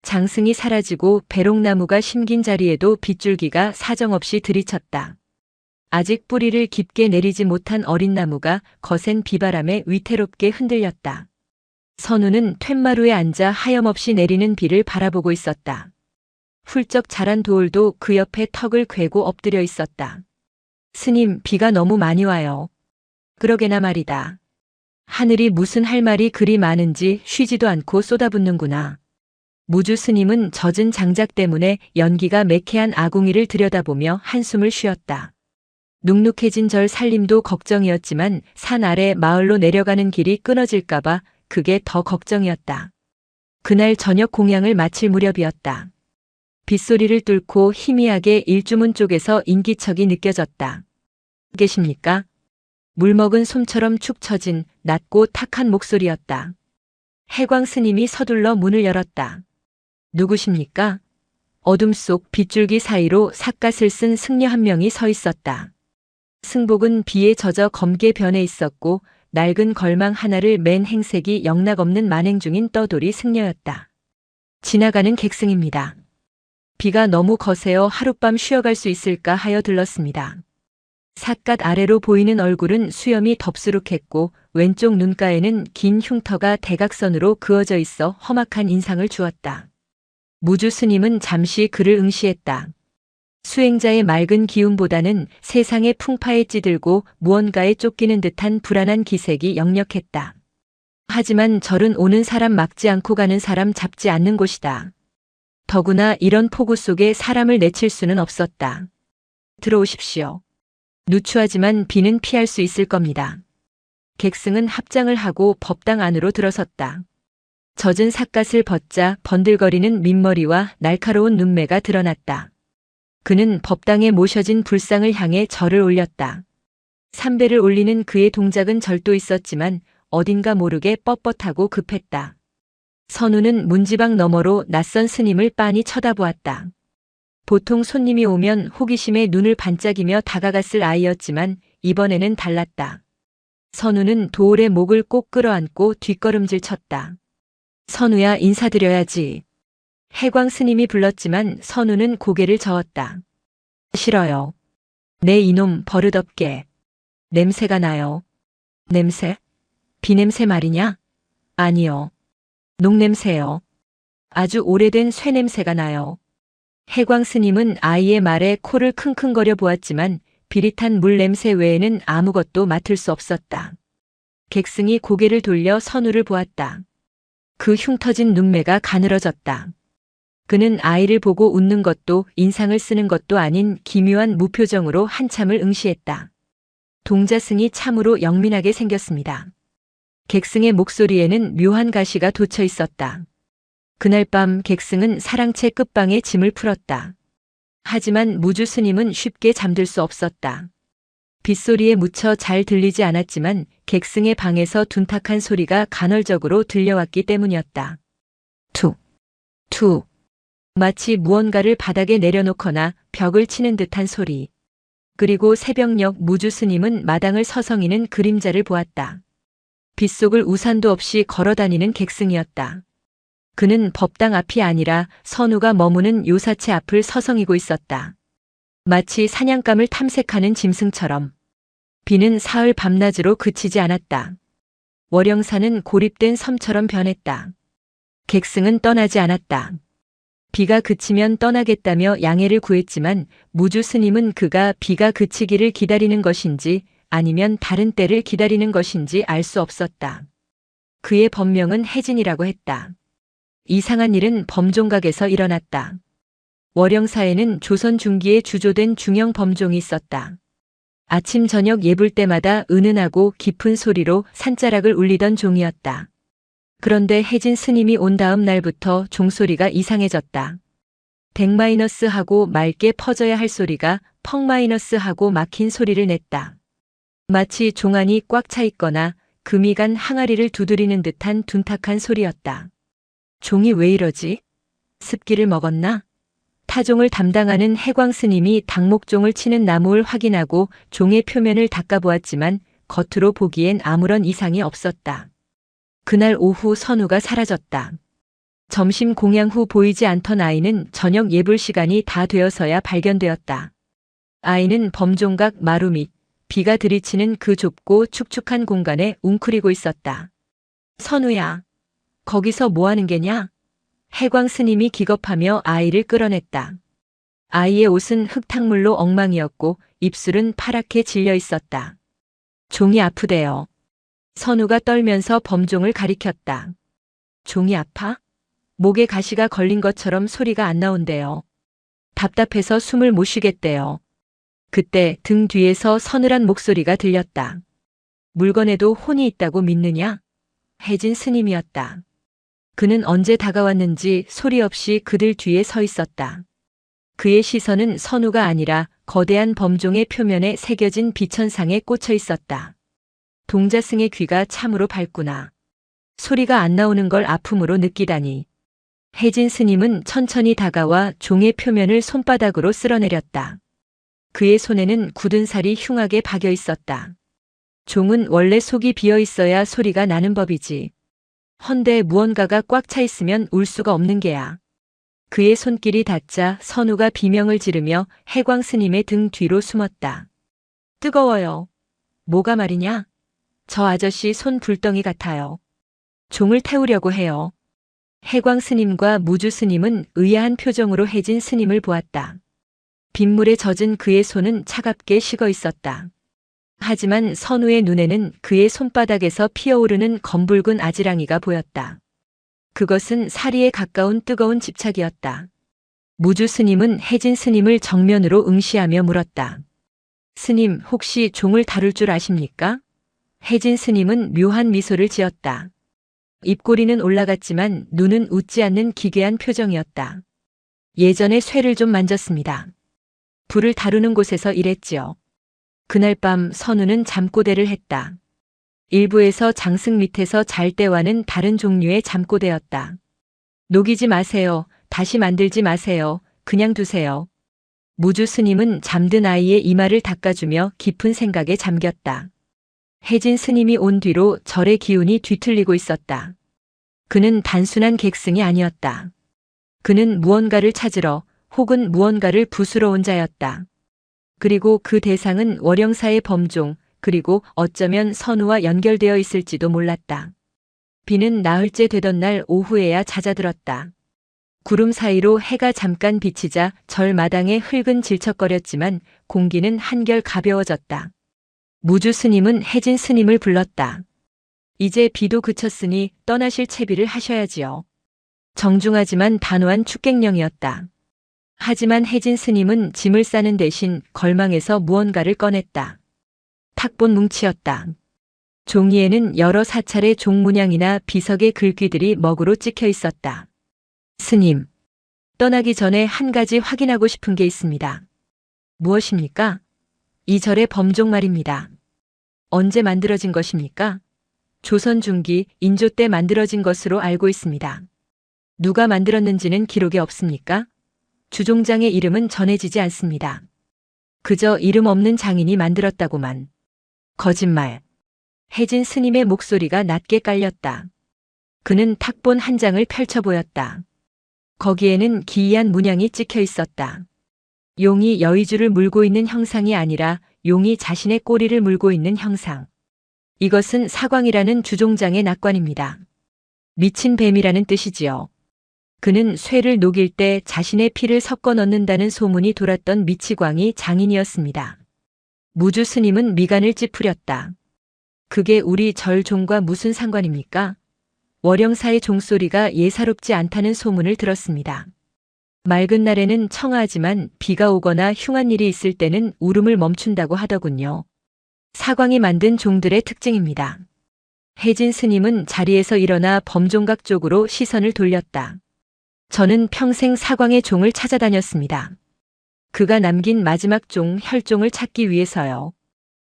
장승이 사라지고 배롱나무가 심긴 자리에도 빗줄기가 사정없이 들이쳤다. 아직 뿌리를 깊게 내리지 못한 어린 나무가 거센 비바람에 위태롭게 흔들렸다. 선우는 툇마루에 앉아 하염없이 내리는 비를 바라보고 있었다. 훌쩍 자란 돌도 그 옆에 턱을 괴고 엎드려 있었다. 스님, 비가 너무 많이 와요. 그러게나 말이다. 하늘이 무슨 할 말이 그리 많은지 쉬지도 않고 쏟아붓는구나. 무주 스님은 젖은 장작 때문에 연기가 매캐한 아궁이를 들여다보며 한숨을 쉬었다. 눅눅해진 절 살림도 걱정이었지만 산 아래 마을로 내려가는 길이 끊어질까봐 그게 더 걱정이었다. 그날 저녁 공양을 마칠 무렵이었다. 빗소리를 뚫고 희미하게 일주문 쪽에서 인기척이 느껴졌다. 계십니까? 물먹은 솜처럼 축 처진 낮고 탁한 목소리였다. 해광 스님이 서둘러 문을 열었다. 누구십니까? 어둠 속 빗줄기 사이로 삿갓을 쓴 승려 한 명이 서 있었다. 승복은 비에 젖어 검게 변해 있었고 낡은 걸망 하나를 맨 행색이 영락없는 만행 중인 떠돌이 승려였다. 지나가는 객승입니다. 비가 너무 거세어 하룻밤 쉬어갈 수 있을까 하여 들렀습니다. 삿갓 아래로 보이는 얼굴은 수염이 덥수룩했고 왼쪽 눈가에는 긴 흉터가 대각선으로 그어져 있어 험악한 인상을 주었다. 무주 스님은 잠시 그를 응시했다. 수행자의 맑은 기운보다는 세상의 풍파에 찌들고 무언가에 쫓기는 듯한 불안한 기색이 역력했다. 하지만 절은 오는 사람 막지 않고 가는 사람 잡지 않는 곳이다. 더구나 이런 폭우 속에 사람을 내칠 수는 없었다. 들어오십시오. 누추하지만 비는 피할 수 있을 겁니다. 객승은 합장을 하고 법당 안으로 들어섰다. 젖은 삿갓을 벗자 번들거리는 민머리와 날카로운 눈매가 드러났다. 그는 법당에 모셔진 불상을 향해 절을 올렸다. 삼배를 올리는 그의 동작은 절도 있었지만 어딘가 모르게 뻣뻣하고 급했다. 선우는 문지방 너머로 낯선 스님을 빤히 쳐다보았다. 보통 손님이 오면 호기심에 눈을 반짝이며 다가갔을 아이였지만 이번에는 달랐다. 선우는 도울의 목을 꼭 끌어안고 뒷걸음질 쳤다. 선우야, 인사드려야지. 해광 스님이 불렀지만 선우는 고개를 저었다. 싫어요. 내 이놈 버릇없게. 냄새가 나요. 냄새? 비냄새 말이냐? 아니요. 녹냄새요. 아주 오래된 쇠냄새가 나요. 해광 스님은 아이의 말에 코를 킁킁거려 보았지만 비릿한 물 냄새 외에는 아무것도 맡을 수 없었다. 객승이 고개를 돌려 선우를 보았다. 그 흉터진 눈매가 가늘어졌다. 그는 아이를 보고 웃는 것도 인상을 쓰는 것도 아닌 기묘한 무표정으로 한참을 응시했다. 동자승이 참으로 영민하게 생겼습니다. 객승의 목소리에는 묘한 가시가 돋쳐 있었다. 그날 밤 객승은 사랑채 끝방에 짐을 풀었다. 하지만 무주 스님은 쉽게 잠들 수 없었다. 빗소리에 묻혀 잘 들리지 않았지만 객승의 방에서 둔탁한 소리가 간헐적으로 들려왔기 때문이었다. 툭, 툭. 마치 무언가를 바닥에 내려놓거나 벽을 치는 듯한 소리. 그리고 새벽녘 무주 스님은 마당을 서성이는 그림자를 보았다. 빗속을 우산도 없이 걸어다니는 객승이었다. 그는 법당 앞이 아니라 선우가 머무는 요사체 앞을 서성이고 있었다. 마치 사냥감을 탐색하는 짐승처럼. 비는 사흘 밤낮으로 그치지 않았다. 월영사는 고립된 섬처럼 변했다. 객승은 떠나지 않았다. 비가 그치면 떠나겠다며 양해를 구했지만 무주 스님은 그가 비가 그치기를 기다리는 것인지 아니면 다른 때를 기다리는 것인지 알 수 없었다. 그의 법명은 혜진이라고 했다. 이상한 일은 범종각에서 일어났다. 월영사에는 조선 중기에 주조된 중형 범종이 있었다. 아침 저녁 예불 때마다 은은하고 깊은 소리로 산자락을 울리던 종이었다. 그런데 혜진 스님이 온 다음 날부터 종소리가 이상해졌다. 덱마이너스 하고 맑게 퍼져야 할 소리가 펑마이너스 하고 막힌 소리를 냈다. 마치 종안이 꽉 차 있거나 금이 간 항아리를 두드리는 듯한 둔탁한 소리였다. 종이 왜 이러지? 습기를 먹었나? 타종을 담당하는 해광 스님이 닭목종을 치는 나무를 확인하고 종의 표면을 닦아보았지만 겉으로 보기엔 아무런 이상이 없었다. 그날 오후 선우가 사라졌다. 점심 공양 후 보이지 않던 아이는 저녁 예불 시간이 다 되어서야 발견되었다. 아이는 범종각 마루 밑 비가 들이치는 그 좁고 축축한 공간에 웅크리고 있었다. 선우야, 거기서 뭐 하는 게냐? 해광 스님이 기겁하며 아이를 끌어냈다. 아이의 옷은 흙탕물로 엉망이었고 입술은 파랗게 질려 있었다. 종이 아프대요. 선우가 떨면서 범종을 가리켰다. 종이 아파? 목에 가시가 걸린 것처럼 소리가 안 나온대요. 답답해서 숨을 못 쉬겠대요. 그때 등 뒤에서 서늘한 목소리가 들렸다. 물건에도 혼이 있다고 믿느냐? 혜진 스님이었다. 그는 언제 다가왔는지 소리 없이 그들 뒤에 서 있었다. 그의 시선은 선우가 아니라 거대한 범종의 표면에 새겨진 비천상에 꽂혀 있었다. 동자승의 귀가 참으로 밝구나. 소리가 안 나오는 걸 아픔으로 느끼다니. 혜진 스님은 천천히 다가와 종의 표면을 손바닥으로 쓸어내렸다. 그의 손에는 굳은 살이 흉하게 박여 있었다. 종은 원래 속이 비어 있어야 소리가 나는 법이지. 헌데 무언가가 꽉 차 있으면 울 수가 없는 게야. 그의 손길이 닿자 선우가 비명을 지르며 해광 스님의 등 뒤로 숨었다. 뜨거워요. 뭐가 말이냐? 저 아저씨 손 불덩이 같아요. 종을 태우려고 해요. 해광 스님과 무주 스님은 의아한 표정으로 혜진 스님을 보았다. 빗물에 젖은 그의 손은 차갑게 식어 있었다. 하지만 선우의 눈에는 그의 손바닥에서 피어오르는 검붉은 아지랑이가 보였다. 그것은 사리에 가까운 뜨거운 집착이었다. 무주 스님은 혜진 스님을 정면으로 응시하며 물었다. 스님, 혹시 종을 다룰 줄 아십니까? 혜진 스님은 묘한 미소를 지었다. 입꼬리는 올라갔지만 눈은 웃지 않는 기괴한 표정이었다. 예전에 쇠를 좀 만졌습니다. 불을 다루는 곳에서 일했지요. 그날 밤 선우는 잠꼬대를 했다. 일부에서 장승 밑에서 잘 때와는 다른 종류의 잠꼬대였다. 녹이지 마세요. 다시 만들지 마세요. 그냥 두세요. 무주 스님은 잠든 아이의 이마를 닦아주며 깊은 생각에 잠겼다. 혜진 스님이 온 뒤로 절의 기운이 뒤틀리고 있었다. 그는 단순한 객승이 아니었다. 그는 무언가를 찾으러 혹은 무언가를 부수러 온 자였다. 그리고 그 대상은 월영사의 범종, 그리고 어쩌면 선우와 연결되어 있을지도 몰랐다. 비는 나흘째 되던 날 오후에야 잦아들었다. 구름 사이로 해가 잠깐 비치자 절 마당에 흙은 질척거렸지만 공기는 한결 가벼워졌다. 무주 스님은 혜진 스님을 불렀다. 이제 비도 그쳤으니 떠나실 채비를 하셔야지요. 정중하지만 단호한 축객령이었다. 하지만 혜진 스님은 짐을 싸는 대신 걸망에서 무언가를 꺼냈다. 탁본 뭉치였다. 종이에는 여러 사찰의 종문양이나 비석의 글귀들이 먹으로 찍혀 있었다. 스님, 떠나기 전에 한 가지 확인하고 싶은 게 있습니다. 무엇입니까? 이 절의 범종 말입니다. 언제 만들어진 것입니까? 조선 중기 인조 때 만들어진 것으로 알고 있습니다. 누가 만들었는지는 기록에 없습니까? 주종장의 이름은 전해지지 않습니다. 그저 이름 없는 장인이 만들었다고만. 거짓말. 혜진 스님의 목소리가 낮게 깔렸다. 그는 탁본 한 장을 펼쳐 보였다. 거기에는 기이한 문양이 찍혀 있었다. 용이 여의주를 물고 있는 형상이 아니라 용이 자신의 꼬리를 물고 있는 형상. 이것은 사광이라는 주종장의 낙관입니다. 미친 뱀이라는 뜻이지요. 그는 쇠를 녹일 때 자신의 피를 섞어 넣는다는 소문이 돌았던 미치광이 장인이었습니다. 무주 스님은 미간을 찌푸렸다. 그게 우리 절 종과 무슨 상관입니까? 월영사의 종소리가 예사롭지 않다는 소문을 들었습니다. 맑은 날에는 청아하지만 비가 오거나 흉한 일이 있을 때는 울음을 멈춘다고 하더군요. 사광이 만든 종들의 특징입니다. 혜진 스님은 자리에서 일어나 범종각 쪽으로 시선을 돌렸다. 저는 평생 사광의 종을 찾아다녔습니다. 그가 남긴 마지막 종 혈종을 찾기 위해서요.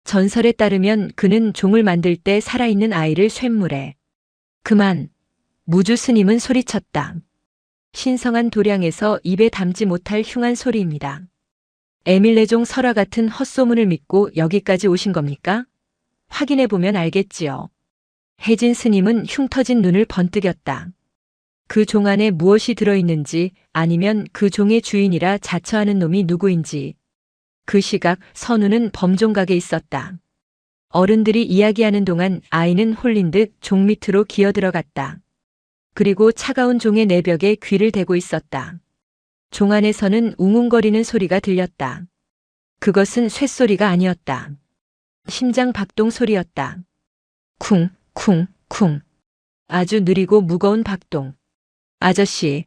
전설에 따르면 그는 종을 만들 때 살아있는 아이를 쇳물에. 그만. 무주 스님은 소리쳤다. 신성한 도량에서 입에 담지 못할 흉한 소리입니다. 에밀레종 설화 같은 헛소문을 믿고 여기까지 오신 겁니까? 확인해보면 알겠지요. 혜진 스님은 흉터진 눈을 번뜩였다. 그 종 안에 무엇이 들어있는지 아니면 그 종의 주인이라 자처하는 놈이 누구인지. 그 시각 선우는 범종각에 있었다. 어른들이 이야기하는 동안 아이는 홀린 듯 종 밑으로 기어들어갔다. 그리고 차가운 종의 내벽에 귀를 대고 있었다. 종 안에서는 웅웅거리는 소리가 들렸다. 그것은 쇳소리가 아니었다. 심장 박동 소리였다. 쿵, 쿵, 쿵. 아주 느리고 무거운 박동. 아저씨.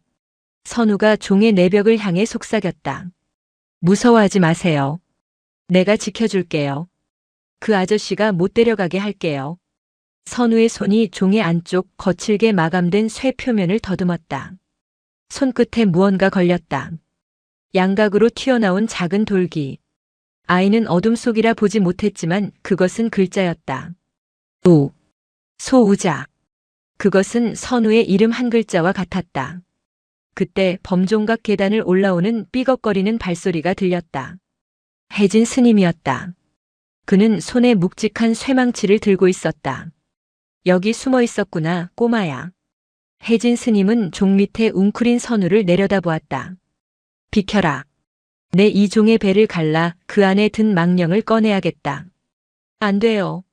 선우가 종의 내벽을 향해 속삭였다. 무서워하지 마세요. 내가 지켜줄게요. 그 아저씨가 못 데려가게 할게요. 선우의 손이 종의 안쪽 거칠게 마감된 쇠 표면을 더듬었다. 손끝에 무언가 걸렸다. 양각으로 튀어나온 작은 돌기. 아이는 어둠 속이라 보지 못했지만 그것은 글자였다. 우. 소우자. 그것은 선우의 이름 한 글자와 같았다. 그때 범종각 계단을 올라오는 삐걱거리는 발소리가 들렸다. 혜진 스님이었다. 그는 손에 묵직한 쇠망치를 들고 있었다. 여기 숨어 있었구나, 꼬마야. 혜진 스님은 종 밑에 웅크린 선우를 내려다보았다. 비켜라. 내 이 종의 배를 갈라 그 안에 든 망령을 꺼내야겠다. 안 돼요.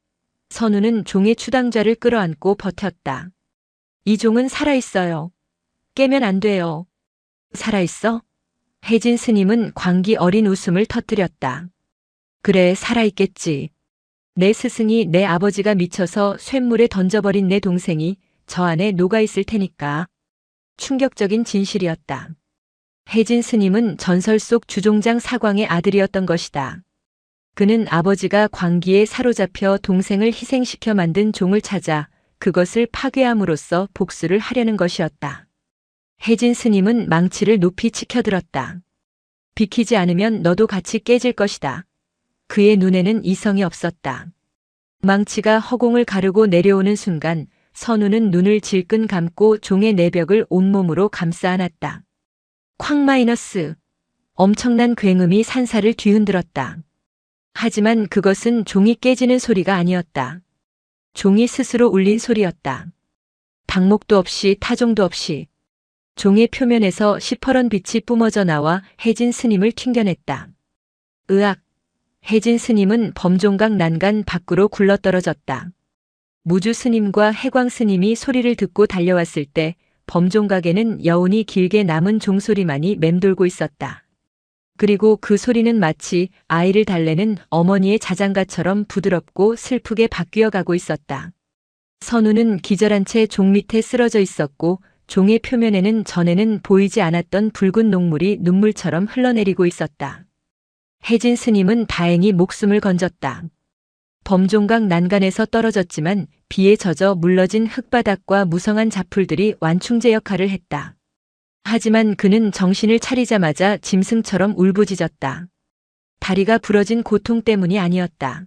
선우는 종의 추당좌를 끌어안고 버텼다. 이 종은 살아있어요. 깨면 안 돼요. 살아있어? 혜진 스님은 광기 어린 웃음을 터뜨렸다. 그래, 살아있겠지. 내 스승이 내 아버지가 미쳐서 쇳물에 던져버린 내 동생이 저 안에 녹아있을 테니까. 충격적인 진실이었다. 혜진 스님은 전설 속 주종장 사광의 아들이었던 것이다. 그는 아버지가 광기에 사로잡혀 동생을 희생시켜 만든 종을 찾아 그것을 파괴함으로써 복수를 하려는 것이었다. 혜진 스님은 망치를 높이 치켜들었다. 비키지 않으면 너도 같이 깨질 것이다. 그의 눈에는 이성이 없었다. 망치가 허공을 가르고 내려오는 순간 선우는 눈을 질끈 감고 종의 내벽을 온몸으로 감싸 안았다. 쾅 마이너스. 엄청난 굉음이 산사를 뒤흔들었다. 하지만 그것은 종이 깨지는 소리가 아니었다. 종이 스스로 울린 소리였다. 방목도 없이 타종도 없이. 종의 표면에서 시퍼런 빛이 뿜어져 나와 혜진 스님을 튕겨냈다. 으악! 혜진 스님은 범종각 난간 밖으로 굴러떨어졌다. 무주 스님과 해광 스님이 소리를 듣고 달려왔을 때 범종각에는 여운이 길게 남은 종소리만이 맴돌고 있었다. 그리고 그 소리는 마치 아이를 달래는 어머니의 자장가처럼 부드럽고 슬프게 바뀌어 가고 있었다. 선우는 기절한 채 종 밑에 쓰러져 있었고 종의 표면에는 전에는 보이지 않았던 붉은 녹물이 눈물처럼 흘러내리고 있었다. 혜진 스님은 다행히 목숨을 건졌다. 범종각 난간에서 떨어졌지만 비에 젖어 물러진 흙바닥과 무성한 잡풀들이 완충제 역할을 했다. 하지만 그는 정신을 차리자마자 짐승처럼 울부짖었다. 다리가 부러진 고통 때문이 아니었다.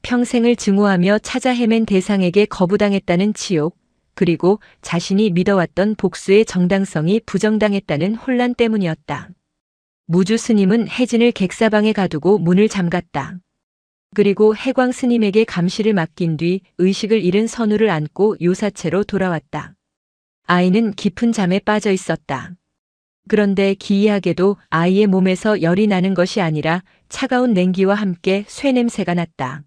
평생을 증오하며 찾아 헤맨 대상에게 거부당했다는 치욕, 그리고 자신이 믿어왔던 복수의 정당성이 부정당했다는 혼란 때문이었다. 무주 스님은 혜진을 객사방에 가두고 문을 잠갔다. 그리고 해광 스님에게 감시를 맡긴 뒤 의식을 잃은 선우를 안고 요사체로 돌아왔다. 아이는 깊은 잠에 빠져 있었다. 그런데 기이하게도 아이의 몸에서 열이 나는 것이 아니라 차가운 냉기와 함께 쇠 냄새가 났다.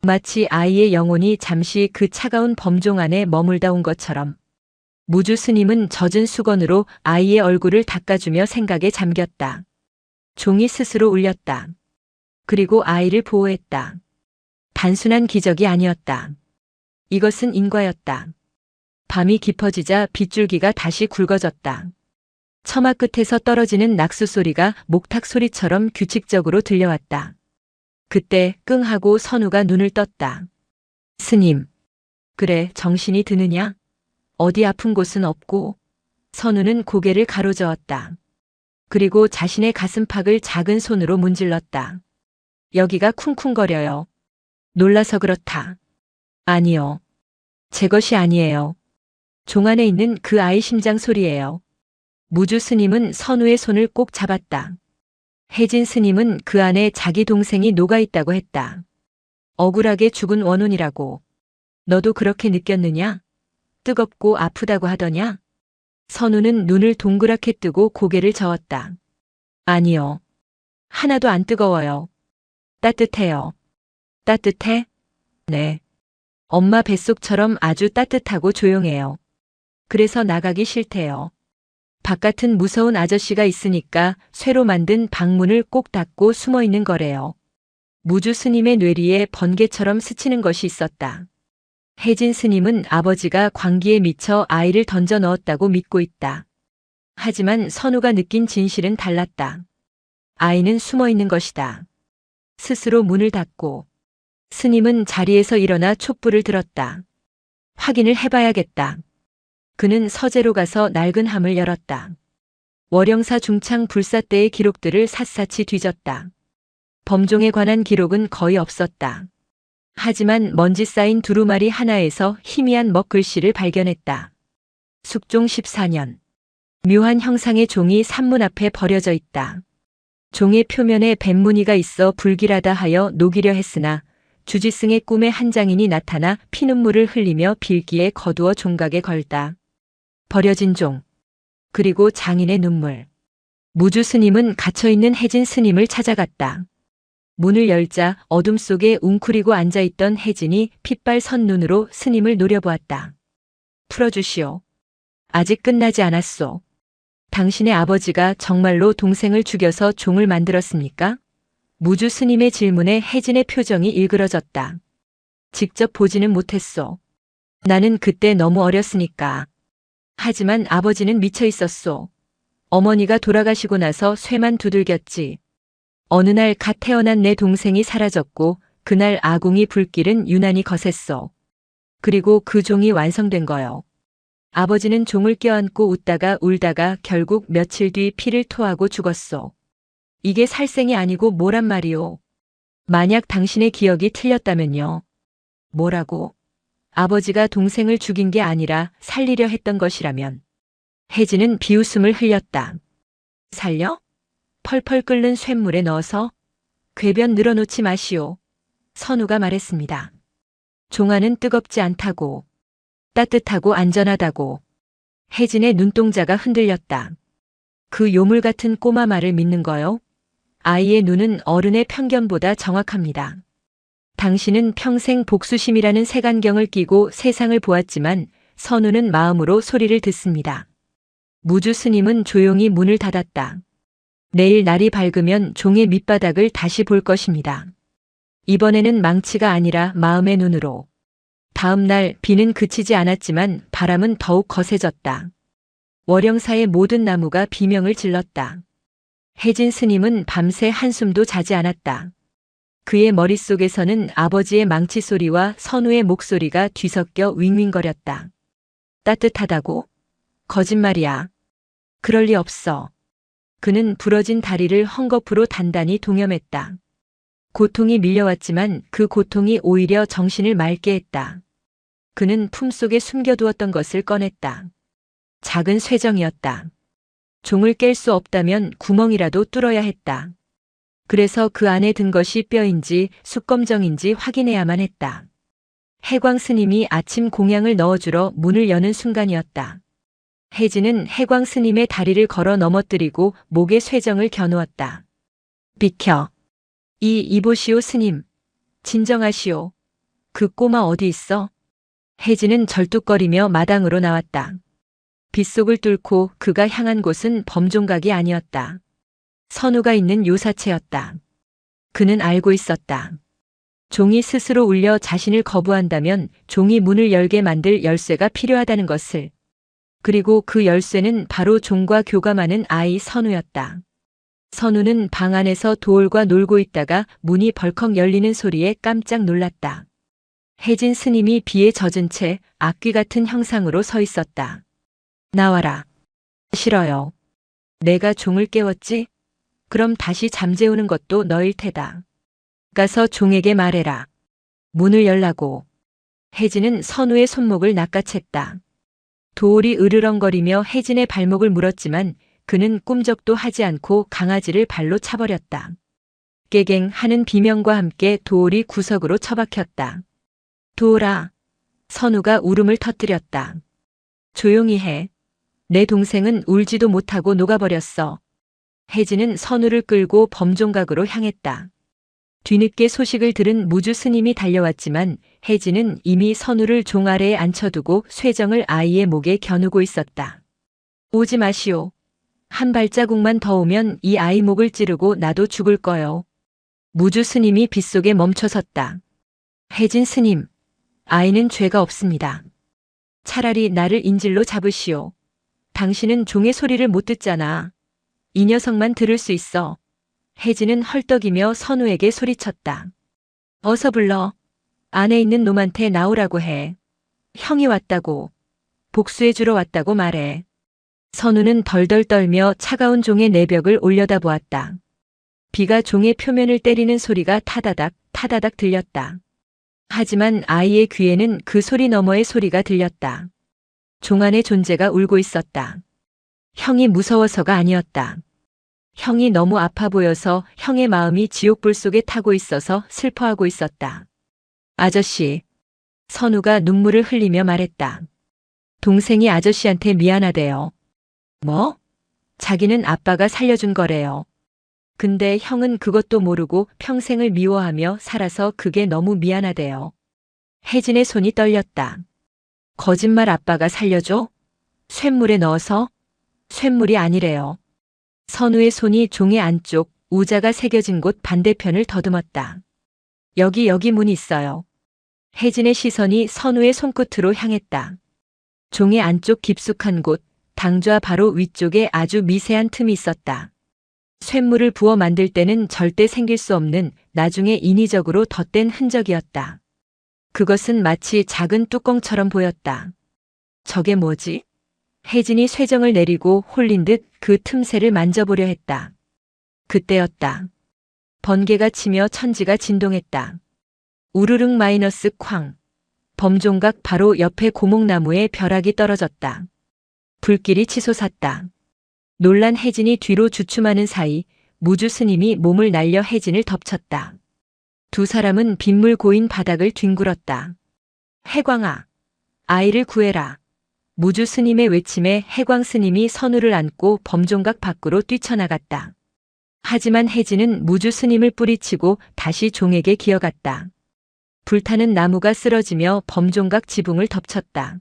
마치 아이의 영혼이 잠시 그 차가운 범종 안에 머물다 온 것처럼. 무주 스님은 젖은 수건으로 아이의 얼굴을 닦아주며 생각에 잠겼다. 종이 스스로 울렸다. 그리고 아이를 보호했다. 단순한 기적이 아니었다. 이것은 인과였다. 밤이 깊어지자 빗줄기가 다시 굵어졌다. 처마 끝에서 떨어지는 낙수 소리가 목탁 소리처럼 규칙적으로 들려왔다. 그때 끙 하고 선우가 눈을 떴다. 스님. 그래, 정신이 드느냐? 어디 아픈 곳은 없고? 선우는 고개를 가로저었다. 그리고 자신의 가슴팍을 작은 손으로 문질렀다. 여기가 쿵쿵거려요. 놀라서 그렇다. 아니요. 제 것이 아니에요. 종 안에 있는 그 아이 심장 소리예요. 무주 스님은 선우의 손을 꼭 잡았다. 혜진 스님은 그 안에 자기 동생이 녹아있다고 했다. 억울하게 죽은 원혼이라고. 너도 그렇게 느꼈느냐? 뜨겁고 아프다고 하더냐? 선우는 눈을 동그랗게 뜨고 고개를 저었다. 아니요. 하나도 안 뜨거워요. 따뜻해요. 따뜻해? 네. 엄마 뱃속처럼 아주 따뜻하고 조용해요. 그래서 나가기 싫대요. 바깥은 무서운 아저씨가 있으니까 쇠로 만든 방문을 꼭 닫고 숨어 있는 거래요. 무주 스님의 뇌리에 번개처럼 스치는 것이 있었다. 혜진 스님은 아버지가 광기에 미쳐 아이를 던져 넣었다고 믿고 있다. 하지만 선우가 느낀 진실은 달랐다. 아이는 숨어 있는 것이다. 스스로 문을 닫고 스님은 자리에서 일어나 촛불을 들었다. 확인을 해봐야겠다. 그는 서재로 가서 낡은 함을 열었다. 월영사 중창 불사 때의 기록들을 샅샅이 뒤졌다. 범종에 관한 기록은 거의 없었다. 하지만 먼지 쌓인 두루마리 하나에서 희미한 먹글씨를 발견했다. 숙종 14년. 묘한 형상의 종이 산문 앞에 버려져 있다. 종의 표면에 뱀무늬가 있어 불길하다 하여 녹이려 했으나 주지승의 꿈에 한 장인이 나타나 피눈물을 흘리며 빌기에 거두어 종각에 걸다. 버려진 종. 그리고 장인의 눈물. 무주 스님은 갇혀있는 혜진 스님을 찾아갔다. 문을 열자 어둠 속에 웅크리고 앉아있던 혜진이 핏발 선 눈으로 스님을 노려보았다. 풀어주시오. 아직 끝나지 않았소. 당신의 아버지가 정말로 동생을 죽여서 종을 만들었습니까? 무주 스님의 질문에 혜진의 표정이 일그러졌다. 직접 보지는 못했소. 나는 그때 너무 어렸으니까. 하지만 아버지는 미쳐 있었소. 어머니가 돌아가시고 나서 쇠만 두들겼지. 어느 날 갓 태어난 내 동생이 사라졌고 그날 아궁이 불길은 유난히 거셌어. 그리고 그 종이 완성된 거요. 아버지는 종을 껴안고 웃다가 울다가 결국 며칠 뒤 피를 토하고 죽었어. 이게 살생이 아니고 뭐란 말이오. 만약 당신의 기억이 틀렸다면요. 뭐라고? 아버지가 동생을 죽인 게 아니라 살리려 했던 것이라면. 혜진은 비웃음을 흘렸다. 살려? 펄펄 끓는 쇳물에 넣어서? 궤변 늘어놓지 마시오. 선우가 말했습니다. 종아는 뜨겁지 않다고. 따뜻하고 안전하다고. 혜진의 눈동자가 흔들렸다. 그 요물 같은 꼬마 말을 믿는 거요? 아이의 눈은 어른의 편견보다 정확합니다. 당신은 평생 복수심이라는 색안경을 끼고 세상을 보았지만 선우는 마음으로 소리를 듣습니다. 무주 스님은 조용히 문을 닫았다. 내일 날이 밝으면 종의 밑바닥을 다시 볼 것입니다. 이번에는 망치가 아니라 마음의 눈으로. 다음 날 비는 그치지 않았지만 바람은 더욱 거세졌다. 월영사의 모든 나무가 비명을 질렀다. 혜진 스님은 밤새 한숨도 자지 않았다. 그의 머릿속에서는 아버지의 망치 소리와 선우의 목소리가 뒤섞여 윙윙거렸다. 따뜻하다고? 거짓말이야. 그럴 리 없어. 그는 부러진 다리를 헝겊으로 단단히 동여맸다. 고통이 밀려왔지만 그 고통이 오히려 정신을 맑게 했다. 그는 품속에 숨겨두었던 것을 꺼냈다. 작은 쇠정이었다. 종을 깰 수 없다면 구멍이라도 뚫어야 했다. 그래서 그 안에 든 것이 뼈인지 숯검정인지 확인해야만 했다. 해광 스님이 아침 공양을 넣어주러 문을 여는 순간이었다. 혜진은 해광 스님의 다리를 걸어 넘어뜨리고 목에 쇠정을 겨누었다. 비켜. 이보시오 스님. 진정하시오. 그 꼬마 어디 있어? 혜진은 절뚝거리며 마당으로 나왔다. 빗속을 뚫고 그가 향한 곳은 범종각이 아니었다. 선우가 있는 요사체였다. 그는 알고 있었다. 종이 스스로 울려 자신을 거부한다면 종이 문을 열게 만들 열쇠가 필요하다는 것을. 그리고 그 열쇠는 바로 종과 교감하는 아이 선우였다. 선우는 방 안에서 도올과 놀고 있다가 문이 벌컥 열리는 소리에 깜짝 놀랐다. 혜진 스님이 비에 젖은 채 악귀 같은 형상으로 서 있었다. 나와라. 싫어요. 내가 종을 깨웠지? 그럼 다시 잠재우는 것도 너일 테다. 가서 종에게 말해라. 문을 열라고. 혜진은 선우의 손목을 낚아챘다. 도올이 으르렁거리며 혜진의 발목을 물었지만 그는 꿈쩍도 하지 않고 강아지를 발로 차버렸다. 깨갱 하는 비명과 함께 도올이 구석으로 처박혔다. 도올아. 선우가 울음을 터뜨렸다. 조용히 해. 내 동생은 울지도 못하고 녹아버렸어. 혜진은 선우를 끌고 범종각으로 향했다. 뒤늦게 소식을 들은 무주 스님이 달려왔지만 혜진은 이미 선우를 종 아래에 앉혀두고 쇠정을 아이의 목에 겨누고 있었다. 오지 마시오. 한 발자국만 더 오면 이 아이 목을 찌르고 나도 죽을 거요. 무주 스님이 빗속에 멈춰섰다. 혜진 스님, 아이는 죄가 없습니다. 차라리 나를 인질로 잡으시오. 당신은 종의 소리를 못 듣잖아. 이 녀석만 들을 수 있어. 혜진은 헐떡이며 선우에게 소리쳤다. 어서 불러. 안에 있는 놈한테 나오라고 해. 형이 왔다고. 복수해주러 왔다고 말해. 선우는 덜덜 떨며 차가운 종의 내벽을 올려다보았다. 비가 종의 표면을 때리는 소리가 타다닥 타다닥 들렸다. 하지만 아이의 귀에는 그 소리 너머의 소리가 들렸다. 종 안의 존재가 울고 있었다. 형이 무서워서가 아니었다. 형이 너무 아파 보여서 형의 마음이 지옥불 속에 타고 있어서 슬퍼하고 있었다. 아저씨. 선우가 눈물을 흘리며 말했다. 동생이 아저씨한테 미안하대요. 뭐? 자기는 아빠가 살려준 거래요. 근데 형은 그것도 모르고 평생을 미워하며 살아서 그게 너무 미안하대요. 혜진의 손이 떨렸다. 거짓말 아빠가 살려줘? 쇳물에 넣어서? 쇳물이 아니래요. 선우의 손이 종의 안쪽 우자가 새겨진 곳 반대편을 더듬었다. 여기 문 있어요. 혜진의 시선이 선우의 손끝으로 향했다. 종의 안쪽 깊숙한 곳, 당좌 바로 위쪽에 아주 미세한 틈이 있었다. 쇳물을 부어 만들 때는 절대 생길 수 없는 나중에 인위적으로 덧댄 흔적이었다. 그것은 마치 작은 뚜껑처럼 보였다. 저게 뭐지? 혜진이 쇠정을 내리고 홀린 듯 그 틈새를 만져보려 했다. 그때였다. 번개가 치며 천지가 진동했다. 우르릉 마이너스 쾅. 범종각 바로 옆에 고목나무에 벼락이 떨어졌다. 불길이 치솟았다. 놀란 혜진이 뒤로 주춤하는 사이 무주 스님이 몸을 날려 혜진을 덮쳤다. 두 사람은 빗물 고인 바닥을 뒹굴었다. 해광아, 아이를 구해라. 무주 스님의 외침에 해광 스님이 선우를 안고 범종각 밖으로 뛰쳐나갔다. 하지만 혜진은 무주 스님을 뿌리치고 다시 종에게 기어갔다. 불타는 나무가 쓰러지며 범종각 지붕을 덮쳤다.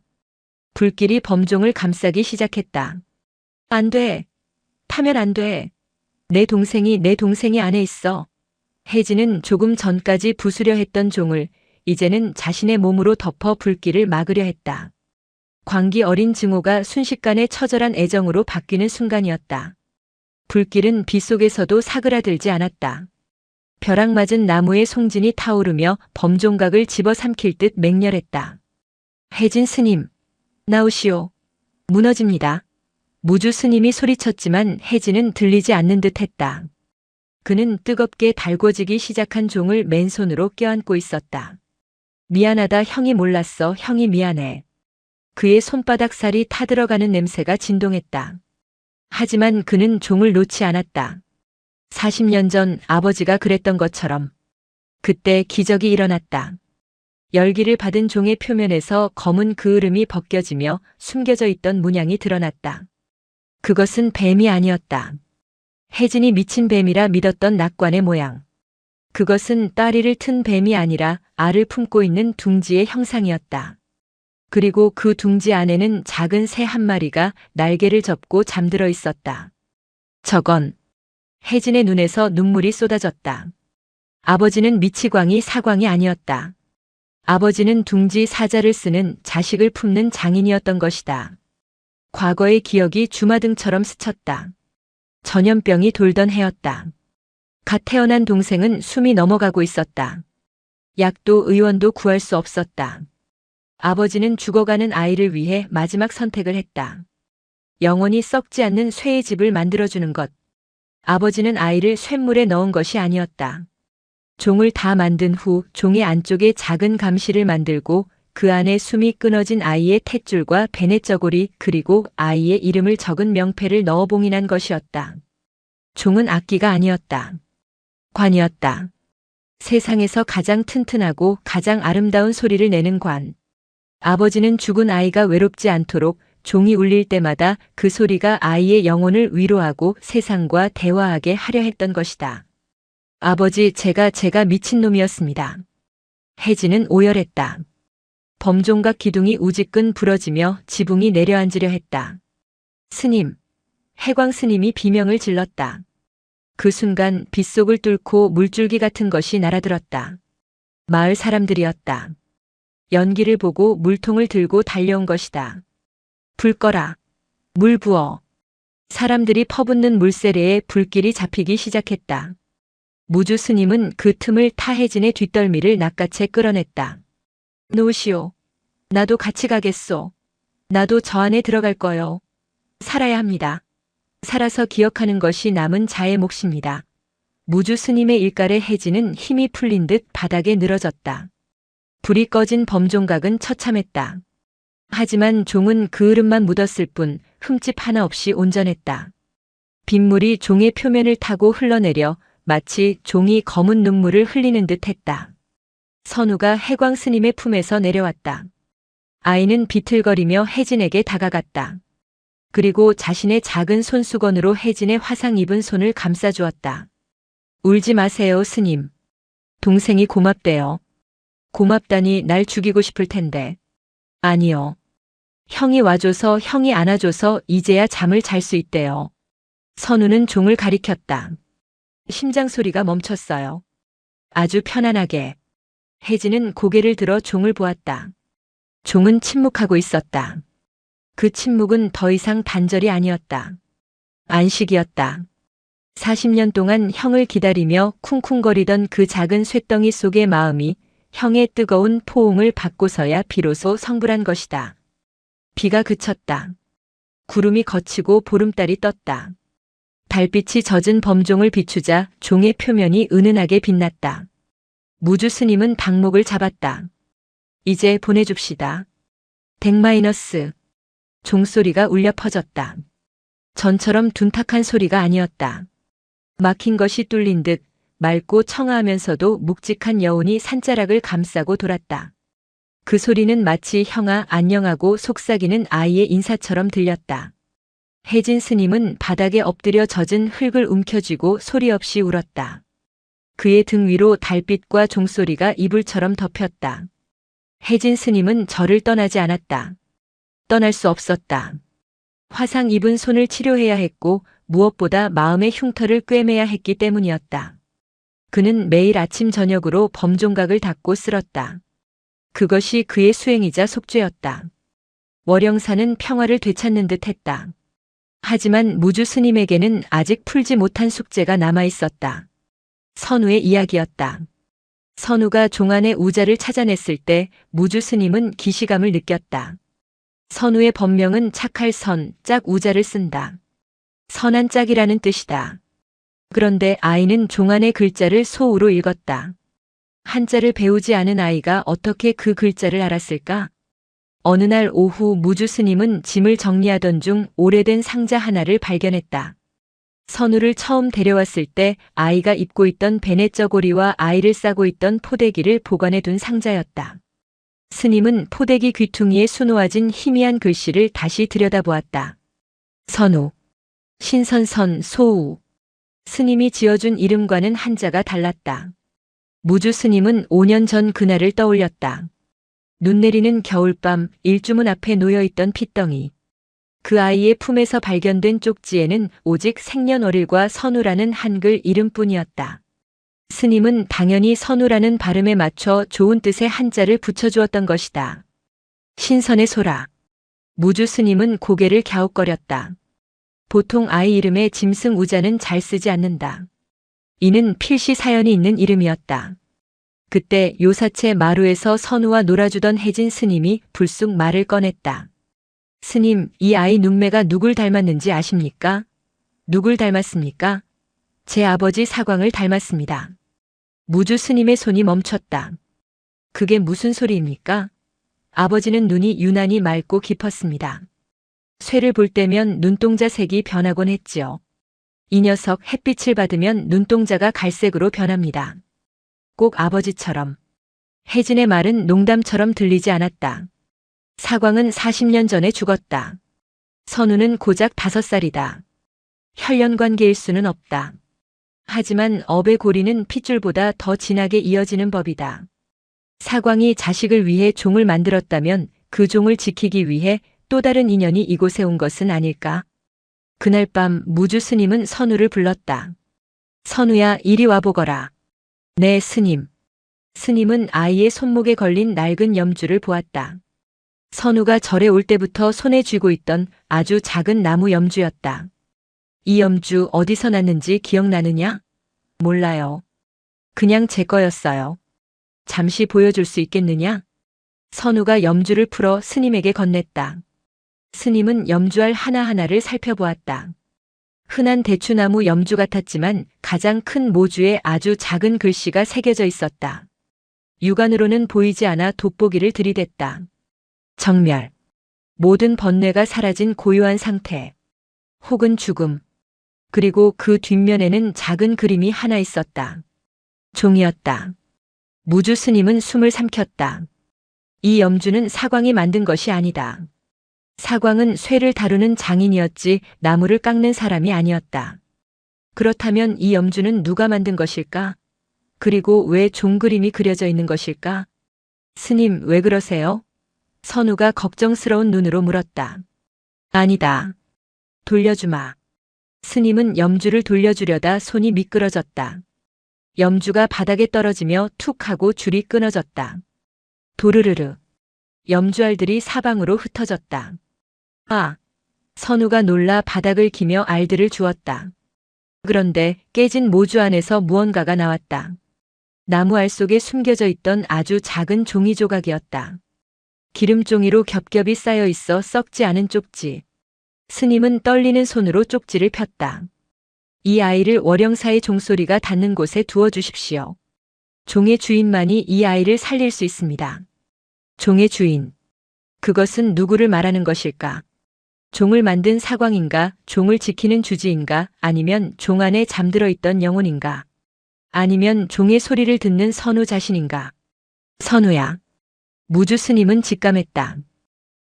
불길이 범종을 감싸기 시작했다. 안 돼. 타면 안 돼. 내 동생이 안에 있어. 혜진은 조금 전까지 부수려 했던 종을 이제는 자신의 몸으로 덮어 불길을 막으려 했다. 광기 어린 증오가 순식간에 처절한 애정으로 바뀌는 순간이었다. 불길은 빗속에서도 사그라들지 않았다. 벼락 맞은 나무의 송진이 타오르며 범종각을 집어삼킬 듯 맹렬했다. 혜진 스님, 나오시오. 무너집니다. 무주 스님이 소리쳤지만 혜진은 들리지 않는 듯 했다. 그는 뜨겁게 달궈지기 시작한 종을 맨손으로 껴안고 있었다. 미안하다 형이 몰랐어 형이 미안해. 그의 손바닥 살이 타들어가는 냄새가 진동했다. 하지만 그는 종을 놓지 않았다. 40년 전 아버지가 그랬던 것처럼. 그때 기적이 일어났다. 열기를 받은 종의 표면에서 검은 그을음이 벗겨지며 숨겨져 있던 문양이 드러났다. 그것은 뱀이 아니었다. 혜진이 미친 뱀이라 믿었던 낙관의 모양. 그것은 따리를 튼 뱀이 아니라 알을 품고 있는 둥지의 형상이었다. 그리고 그 둥지 안에는 작은 새 한 마리가 날개를 접고 잠들어 있었다. 저건 혜진의 눈에서 눈물이 쏟아졌다. 아버지는 미치광이 사광이 아니었다. 아버지는 둥지 사자를 쓰는 자식을 품는 장인이었던 것이다. 과거의 기억이 주마등처럼 스쳤다. 전염병이 돌던 해였다. 갓 태어난 동생은 숨이 넘어가고 있었다. 약도 의원도 구할 수 없었다. 아버지는 죽어가는 아이를 위해 마지막 선택을 했다. 영원히 썩지 않는 쇠의 집을 만들어주는 것. 아버지는 아이를 쇳물에 넣은 것이 아니었다. 종을 다 만든 후 종의 안쪽에 작은 감실을 만들고 그 안에 숨이 끊어진 아이의 탯줄과 베네저고리 그리고 아이의 이름을 적은 명패를 넣어 봉인한 것이었다. 종은 악기가 아니었다. 관이었다. 세상에서 가장 튼튼하고 가장 아름다운 소리를 내는 관. 아버지는 죽은 아이가 외롭지 않도록 종이 울릴 때마다 그 소리가 아이의 영혼을 위로하고 세상과 대화하게 하려 했던 것이다. 아버지, 제가 미친놈이었습니다. 혜진은 오열했다. 범종각 기둥이 우지끈 부러지며 지붕이 내려앉으려 했다. 스님, 해광 스님이 비명을 질렀다. 그 순간 빗속을 뚫고 물줄기 같은 것이 날아들었다. 마을 사람들이었다. 연기를 보고 물통을 들고 달려온 것이다. 불 꺼라. 물 부어. 사람들이 퍼붓는 물세례에 불길이 잡히기 시작했다. 무주 스님은 그 틈을 타 혜진의 뒷덜미를 낚아채 끌어냈다. 놓으시오. 나도 같이 가겠소. 나도 저 안에 들어갈 거요. 살아야 합니다. 살아서 기억하는 것이 남은 자의 몫입니다. 무주 스님의 일갈에 혜진은 힘이 풀린 듯 바닥에 늘어졌다. 불이 꺼진 범종각은 처참했다. 하지만 종은 그 으름만 묻었을 뿐 흠집 하나 없이 온전했다. 빗물이 종의 표면을 타고 흘러내려 마치 종이 검은 눈물을 흘리는 듯 했다. 선우가 해광 스님의 품에서 내려왔다. 아이는 비틀거리며 혜진에게 다가갔다. 그리고 자신의 작은 손수건으로 혜진의 화상 입은 손을 감싸주었다. 울지 마세요, 스님. 동생이 고맙대요. 고맙다니 날 죽이고 싶을 텐데. 아니요. 형이 와줘서 형이 안아줘서 이제야 잠을 잘 수 있대요. 선우는 종을 가리켰다. 심장 소리가 멈췄어요. 아주 편안하게. 혜진은 고개를 들어 종을 보았다. 종은 침묵하고 있었다. 그 침묵은 더 이상 단절이 아니었다. 안식이었다. 40년 동안 형을 기다리며 쿵쿵거리던 그 작은 쇳덩이 속의 마음이 형의 뜨거운 포옹을 받고서야 비로소 성불한 것이다. 비가 그쳤다. 구름이 걷히고 보름달이 떴다. 달빛이 젖은 범종을 비추자 종의 표면이 은은하게 빛났다. 무주 스님은 방목을 잡았다. 이제 보내줍시다. 덱-. 종소리가 울려 퍼졌다. 전처럼 둔탁한 소리가 아니었다. 막힌 것이 뚫린 듯 맑고 청아하면서도 묵직한 여운이 산자락을 감싸고 돌았다. 그 소리는 마치 형아 안녕하고 속삭이는 아이의 인사처럼 들렸다. 혜진 스님은 바닥에 엎드려 젖은 흙을 움켜쥐고 소리 없이 울었다. 그의 등 위로 달빛과 종소리가 이불처럼 덮였다. 혜진 스님은 절을 떠나지 않았다. 떠날 수 없었다. 화상 입은 손을 치료해야 했고 무엇보다 마음의 흉터를 꿰매야 했기 때문이었다. 그는 매일 아침 저녁으로 범종각을 닦고 쓸었다. 그것이 그의 수행이자 속죄였다. 월영사는 평화를 되찾는 듯 했다. 하지만 무주 스님에게는 아직 풀지 못한 숙제가 남아 있었다. 선우의 이야기였다. 선우가 종안의 우자를 찾아냈을 때 무주 스님은 기시감을 느꼈다. 선우의 법명은 착할 선, 짝 우자를 쓴다. 선한 짝이라는 뜻이다. 그런데 아이는 종안의 글자를 소우로 읽었다. 한자를 배우지 않은 아이가 어떻게 그 글자를 알았을까? 어느 날 오후 무주 스님은 짐을 정리하던 중 오래된 상자 하나를 발견했다. 선우를 처음 데려왔을 때 아이가 입고 있던 베네저고리와 아이를 싸고 있던 포대기를 보관해둔 상자였다. 스님은 포대기 귀퉁이에 수놓아진 희미한 글씨를 다시 들여다보았다. 선우, 신선선, 소우. 스님이 지어준 이름과는 한자가 달랐다. 무주 스님은 5년 전 그날을 떠올렸다. 눈 내리는 겨울밤 일주문 앞에 놓여있던 핏덩이. 그 아이의 품에서 발견된 쪽지에는 오직 생년월일과 선우라는 한글 이름뿐이었다. 스님은 당연히 선우라는 발음에 맞춰 좋은 뜻의 한자를 붙여주었던 것이다. 신선의 소라. 무주 스님은 고개를 갸웃거렸다. 보통 아이 이름에 짐승 우자는 잘 쓰지 않는다. 이는 필시 사연이 있는 이름이었다. 그때 요사체 마루에서 선우와 놀아주던 혜진 스님이 불쑥 말을 꺼냈다. 스님, 이 아이 눈매가 누굴 닮았는지 아십니까? 누굴 닮았습니까? 제 아버지 사광을 닮았습니다. 무주 스님의 손이 멈췄다. 그게 무슨 소리입니까? 아버지는 눈이 유난히 맑고 깊었습니다. 쇠를 볼 때면 눈동자 색이 변하곤 했지요. 이 녀석 햇빛을 받으면 눈동자가 갈색으로 변합니다. 꼭 아버지처럼. 혜진의 말은 농담처럼 들리지 않았다. 사광은 40년 전에 죽었다. 선우는 고작 5살이다. 혈연관계일 수는 없다. 하지만 업의 고리는 핏줄보다 더 진하게 이어지는 법이다. 사광이 자식을 위해 종을 만들었다면 그 종을 지키기 위해 또 다른 인연이 이곳에 온 것은 아닐까? 그날 밤 무주 스님은 선우를 불렀다. 선우야, 이리 와보거라. 네, 스님. 스님은 아이의 손목에 걸린 낡은 염주를 보았다. 선우가 절에 올 때부터 손에 쥐고 있던 아주 작은 나무 염주였다. 이 염주 어디서 났는지 기억나느냐? 몰라요. 그냥 제 거였어요. 잠시 보여줄 수 있겠느냐? 선우가 염주를 풀어 스님에게 건넸다. 스님은 염주알 하나하나를 살펴보았다. 흔한 대추나무 염주 같았지만 가장 큰 모주에 아주 작은 글씨가 새겨져 있었다. 육안으로는 보이지 않아 돋보기를 들이댔다. 정멸. 모든 번뇌가 사라진 고요한 상태. 혹은 죽음. 그리고 그 뒷면에는 작은 그림이 하나 있었다. 종이었다. 무주 스님은 숨을 삼켰다. 이 염주는 사광이 만든 것이 아니다. 사광은 쇠를 다루는 장인이었지 나무를 깎는 사람이 아니었다. 그렇다면 이 염주는 누가 만든 것일까? 그리고 왜 종그림이 그려져 있는 것일까? 스님, 왜 그러세요? 선우가 걱정스러운 눈으로 물었다. 아니다. 돌려주마. 스님은 염주를 돌려주려다 손이 미끄러졌다. 염주가 바닥에 떨어지며 툭 하고 줄이 끊어졌다. 도르르르. 염주알들이 사방으로 흩어졌다. 아! 선우가 놀라 바닥을 기며 알들을 주었다. 그런데 깨진 모주 안에서 무언가가 나왔다. 나무알 속에 숨겨져 있던 아주 작은 종이 조각이었다. 기름종이로 겹겹이 쌓여 있어 썩지 않은 쪽지. 스님은 떨리는 손으로 쪽지를 폈다. 이 아이를 월영사의 종소리가 닿는 곳에 두어 주십시오. 종의 주인만이 이 아이를 살릴 수 있습니다. 종의 주인. 그것은 누구를 말하는 것일까? 종을 만든 사광인가, 종을 지키는 주지인가, 아니면 종 안에 잠들어 있던 영혼인가? 아니면 종의 소리를 듣는 선우 자신인가? 선우야. 무주 스님은 직감했다.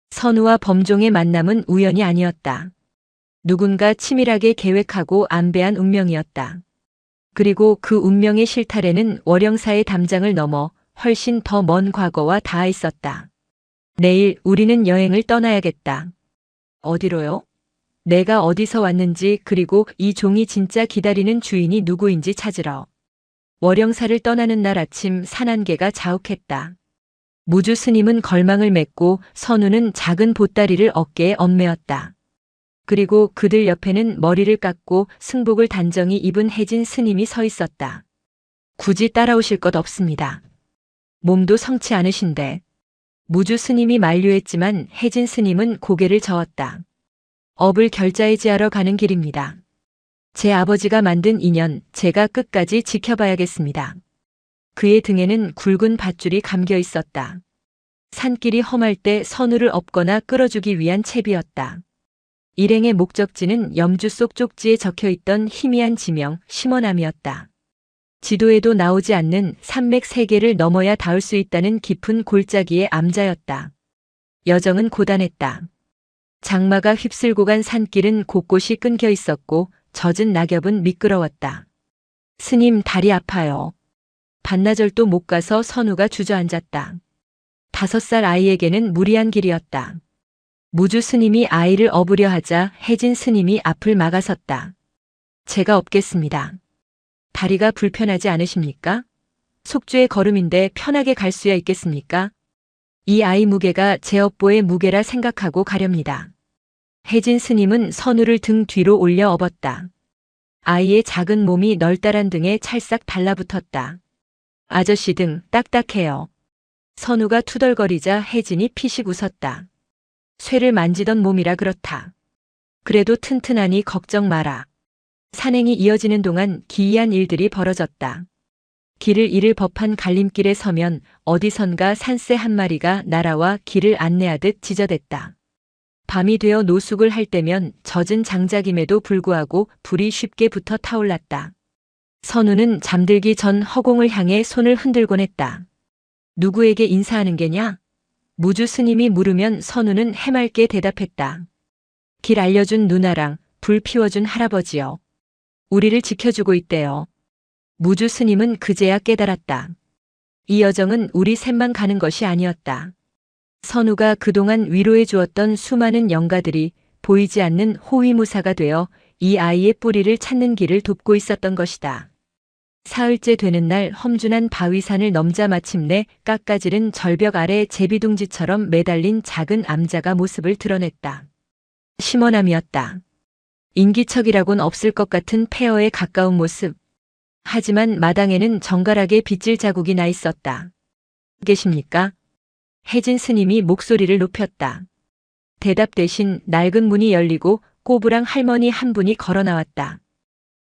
선우와 범종의 만남은 우연이 아니었다. 누군가 치밀하게 계획하고 안배한 운명이었다. 그리고 그 운명의 실타래는 월영사의 담장을 넘어 훨씬 더 먼 과거와 닿아 있었다. 내일 우리는 여행을 떠나야겠다. 어디로요? 내가 어디서 왔는지 그리고 이 종이 진짜 기다리는 주인이 누구인지 찾으러. 월영사를 떠나는 날 아침 산안개가 자욱했다. 무주 스님은 걸망을 맺고 선우는 작은 보따리를 어깨에 얽매었다. 그리고 그들 옆에는 머리를 깎고 승복을 단정히 입은 혜진 스님이 서 있었다. 굳이 따라오실 것 없습니다. 몸도 성치 않으신데. 무주 스님이 만류했지만 혜진 스님은 고개를 저었다. 업을 결자해지하러 가는 길입니다. 제 아버지가 만든 인연 제가 끝까지 지켜봐야겠습니다. 그의 등에는 굵은 밧줄이 감겨 있었다. 산길이 험할 때 선우를 업거나 끌어주기 위한 채비였다. 일행의 목적지는 염주 속 쪽지에 적혀있던 희미한 지명 심원암이었다. 지도에도 나오지 않는 산맥 3개를 넘어야 닿을 수 있다는 깊은 골짜기의 암자였다. 여정은 고단했다. 장마가 휩쓸고 간 산길은 곳곳이 끊겨 있었고 젖은 낙엽은 미끄러웠다. 스님, 다리 아파요. 반나절도 못 가서 선우가 주저앉았다. 5살 아이에게는 무리한 길이었다. 무주 스님이 아이를 업으려 하자 혜진 스님이 앞을 막아섰다. 제가 업겠습니다. 다리가 불편하지 않으십니까? 속주의 걸음인데 편하게 갈 수야 있겠습니까? 이 아이 무게가 제 업보의 무게라 생각하고 가렵니다. 혜진 스님은 선우를 등 뒤로 올려 업었다. 아이의 작은 몸이 널따란 등에 찰싹 달라붙었다. 아저씨 등 딱딱해요. 선우가 투덜거리자 혜진이 피식 웃었다. 쇠를 만지던 몸이라 그렇다. 그래도 튼튼하니 걱정 마라. 산행이 이어지는 동안 기이한 일들이 벌어졌다. 길을 잃을 법한 갈림길에 서면 어디선가 산새 한 마리가 날아와 길을 안내하듯 지저댔다. 밤이 되어 노숙을 할 때면 젖은 장작임에도 불구하고 불이 쉽게 붙어 타올랐다. 선우는 잠들기 전 허공을 향해 손을 흔들곤 했다. 누구에게 인사하는 게냐? 무주 스님이 물으면 선우는 해맑게 대답했다. 길 알려준 누나랑 불 피워준 할아버지요. 우리를 지켜주고 있대요. 무주 스님은 그제야 깨달았다. 이 여정은 우리 셋만 가는 것이 아니었다. 선우가 그동안 위로해 주었던 수많은 영가들이 보이지 않는 호위무사가 되어 이 아이의 뿌리를 찾는 길을 돕고 있었던 것이다. 사흘째 되는 날 험준한 바위산을 넘자 마침내 깎아지른 절벽 아래 제비둥지처럼 매달린 작은 암자가 모습을 드러냈다. 심원암이었다. 인기척이라곤 없을 것 같은 폐허에 가까운 모습. 하지만 마당에는 정갈하게 빗질 자국이 나 있었다. 계십니까? 혜진 스님이 목소리를 높였다. 대답 대신 낡은 문이 열리고 꼬부랑 할머니 한 분이 걸어 나왔다.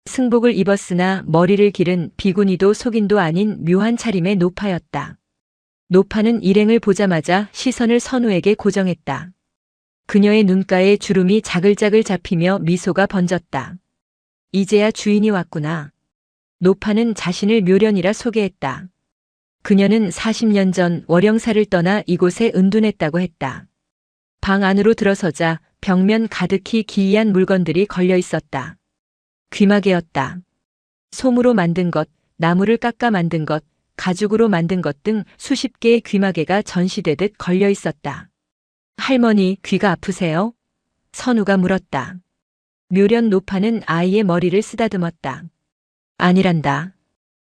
승복을 입었으나 머리를 기른 비구니도 속인도 아닌 묘한 차림의 노파였다. 노파는 일행을 보자마자 시선을 선우에게 고정했다. 그녀의 눈가에 주름이 자글자글 잡히며 미소가 번졌다. 이제야 주인이 왔구나. 노파는 자신을 묘련이라 소개했다. 그녀는 40년 전 월영사를 떠나 이곳에 은둔했다고 했다. 방 안으로 들어서자 벽면 가득히 기이한 물건들이 걸려 있었다. 귀마개였다. 솜으로 만든 것, 나무를 깎아 만든 것, 가죽으로 만든 것 등 수십 개의 귀마개가 전시되듯 걸려 있었다. 할머니, 귀가 아프세요? 선우가 물었다. 묘련 노파는 아이의 머리를 쓰다듬었다. 아니란다.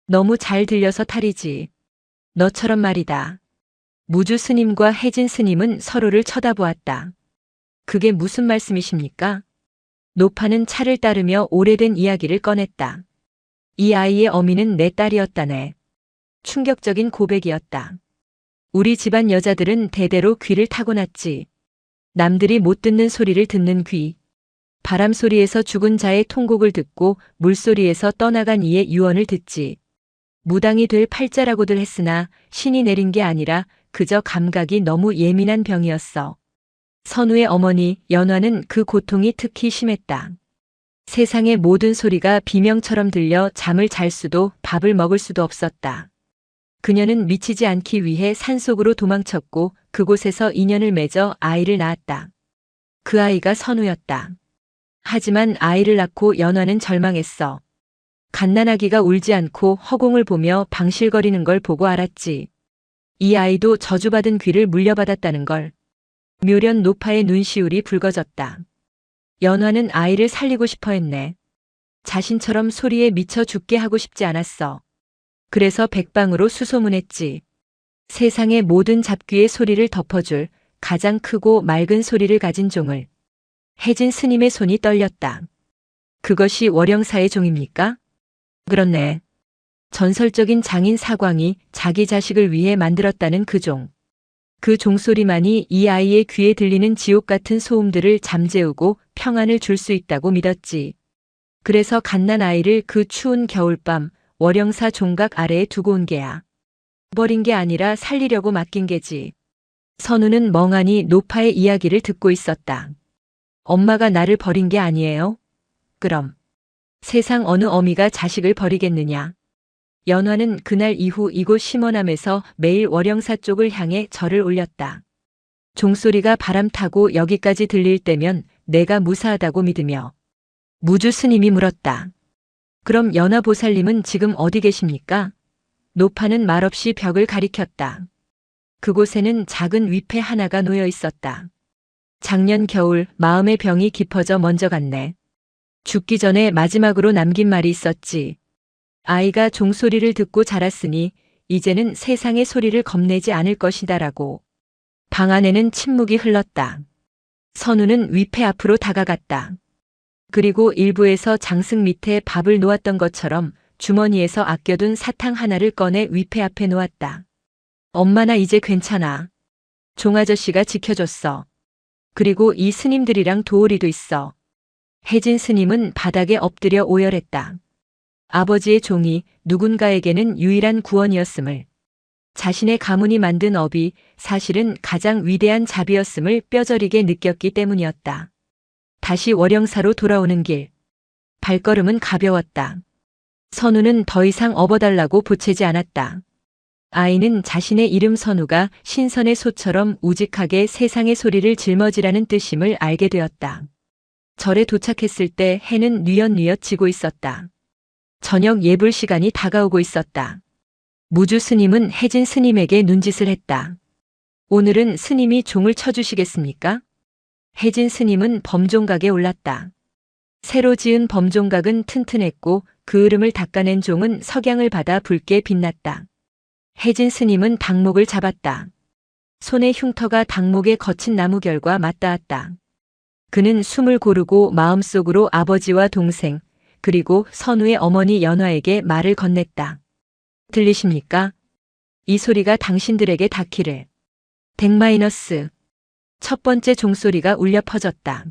너무 잘 들려서 탈이지. 너처럼 말이다. 무주 스님과 혜진 스님은 서로를 쳐다보았다. 그게 무슨 말씀이십니까? 노파는 차를 따르며 오래된 이야기를 꺼냈다. 이 아이의 어미는 내 딸이었다네. 충격적인 고백이었다. 우리 집안 여자들은 대대로 귀를 타고났지. 남들이 못 듣는 소리를 듣는 귀. 바람 소리에서 죽은 자의 통곡을 듣고 물소리에서 떠나간 이의 유언을 듣지. 무당이 될 팔자라고들 했으나 신이 내린 게 아니라 그저 감각이 너무 예민한 병이었어. 선우의 어머니 연화는 그 고통이 특히 심했다. 세상의 모든 소리가 비명처럼 들려 잠을 잘 수도 밥을 먹을 수도 없었다. 그녀는 미치지 않기 위해 산속으로 도망쳤고 그곳에서 인연을 맺어 아이를 낳았다. 그 아이가 선우였다. 하지만 아이를 낳고 연화는 절망했어. 갓난아기가 울지 않고 허공을 보며 방실거리는 걸 보고 알았지. 이 아이도 저주받은 귀를 물려받았다는 걸. 묘련 노파의 눈시울이 붉어졌다. 연화는 아이를 살리고 싶어 했네. 자신처럼 소리에 미쳐 죽게 하고 싶지 않았어. 그래서 백방으로 수소문했지. 세상의 모든 잡귀의 소리를 덮어줄 가장 크고 맑은 소리를 가진 종을. 혜진 스님의 손이 떨렸다. 그것이 월영사의 종입니까? 그렇네. 전설적인 장인 사광이 자기 자식을 위해 만들었다는 그 종. 그 종소리만이 이 아이의 귀에 들리는 지옥 같은 소음들을 잠재우고 평안을 줄 수 있다고 믿었지. 그래서 갓난 아이를 그 추운 겨울밤 월영사 종각 아래에 두고 온 게야. 버린 게 아니라 살리려고 맡긴 게지. 선우는 멍하니 노파의 이야기를 듣고 있었다. 엄마가 나를 버린 게 아니에요? 그럼 세상 어느 어미가 자식을 버리겠느냐. 연화는 그날 이후 이곳 심원암에서 매일 월영사 쪽을 향해 절을 올렸다. 종소리가 바람 타고 여기까지 들릴 때면 내가 무사하다고 믿으며. 무주 스님이 물었다. 그럼 연화 보살님은 지금 어디 계십니까? 노파는 말없이 벽을 가리켰다. 그곳에는 작은 위패 하나가 놓여 있었다. 작년 겨울 마음의 병이 깊어져 먼저 갔네. 죽기 전에 마지막으로 남긴 말이 있었지. 아이가 종소리를 듣고 자랐으니 이제는 세상의 소리를 겁내지 않을 것이다라고. 방 안에는 침묵이 흘렀다. 선우는 위패 앞으로 다가갔다. 그리고 일부에서 장승 밑에 밥을 놓았던 것처럼 주머니에서 아껴둔 사탕 하나를 꺼내 위패 앞에 놓았다. 엄마 나 이제 괜찮아. 종아저씨가 지켜줬어. 그리고 이 스님들이랑 도오리도 있어. 혜진 스님은 바닥에 엎드려 오열했다. 아버지의 종이 누군가에게는 유일한 구원이었음을, 자신의 가문이 만든 업이 사실은 가장 위대한 자비였음을 뼈저리게 느꼈기 때문이었다. 다시 월영사로 돌아오는 길. 발걸음은 가벼웠다. 선우는 더 이상 업어달라고 보채지 않았다. 아이는 자신의 이름 선우가 신선의 소처럼 우직하게 세상의 소리를 짊어지라는 뜻임을 알게 되었다. 절에 도착했을 때 해는 뉘엿뉘엿 지고 있었다. 저녁 예불 시간이 다가오고 있었다. 무주 스님은 혜진 스님에게 눈짓을 했다. 오늘은 스님이 종을 쳐주시겠습니까? 혜진 스님은 범종각에 올랐다. 새로 지은 범종각은 튼튼했고 그 으름을 닦아낸 종은 석양을 받아 붉게 빛났다. 혜진 스님은 닭목을 잡았다. 손의 흉터가 닭목의 거친 나무결과 맞닿았다. 그는 숨을 고르고 마음속으로 아버지와 동생, 그리고 선우의 어머니 연화에게 말을 건넸다. 들리십니까? 이 소리가 당신들에게 닿기를. 덱- 첫 번째 종소리가 울려 퍼졌다.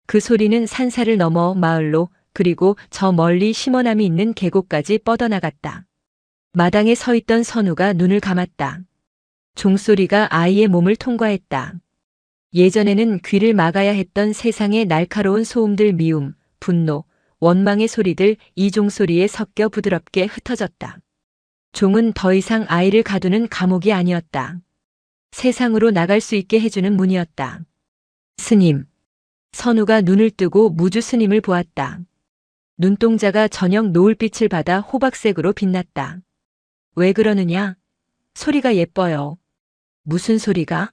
그 소리는 산사를 넘어 마을로, 그리고 저 멀리 심원함이 있는 계곡까지 뻗어나갔다. 마당에 서 있던 선우가 눈을 감았다. 종소리가 아이의 몸을 통과했다. 예전에는 귀를 막아야 했던 세상의 날카로운 소음들, 미움, 분노, 원망의 소리들, 이 종소리에 섞여 부드럽게 흩어졌다. 종은 더 이상 아이를 가두는 감옥이 아니었다. 세상으로 나갈 수 있게 해주는 문이었다. 스님. 선우가 눈을 뜨고 무주 스님을 보았다. 눈동자가 저녁 노을빛을 받아 호박색으로 빛났다. 왜 그러느냐? 소리가 예뻐요. 무슨 소리가?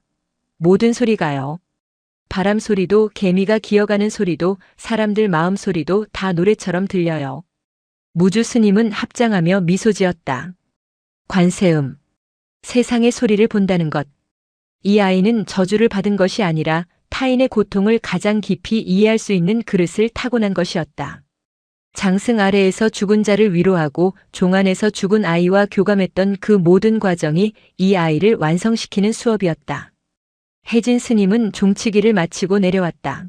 모든 소리가요. 바람 소리도, 개미가 기어가는 소리도, 사람들 마음 소리도 다 노래처럼 들려요. 무주 스님은 합장하며 미소 지었다. 관세음. 세상의 소리를 본다는 것. 이 아이는 저주를 받은 것이 아니라 타인의 고통을 가장 깊이 이해할 수 있는 그릇을 타고난 것이었다. 장승 아래에서 죽은 자를 위로하고 종 안에서 죽은 아이와 교감했던 그 모든 과정이 이 아이를 완성시키는 수업이었다. 혜진 스님은 종치기를 마치고 내려왔다.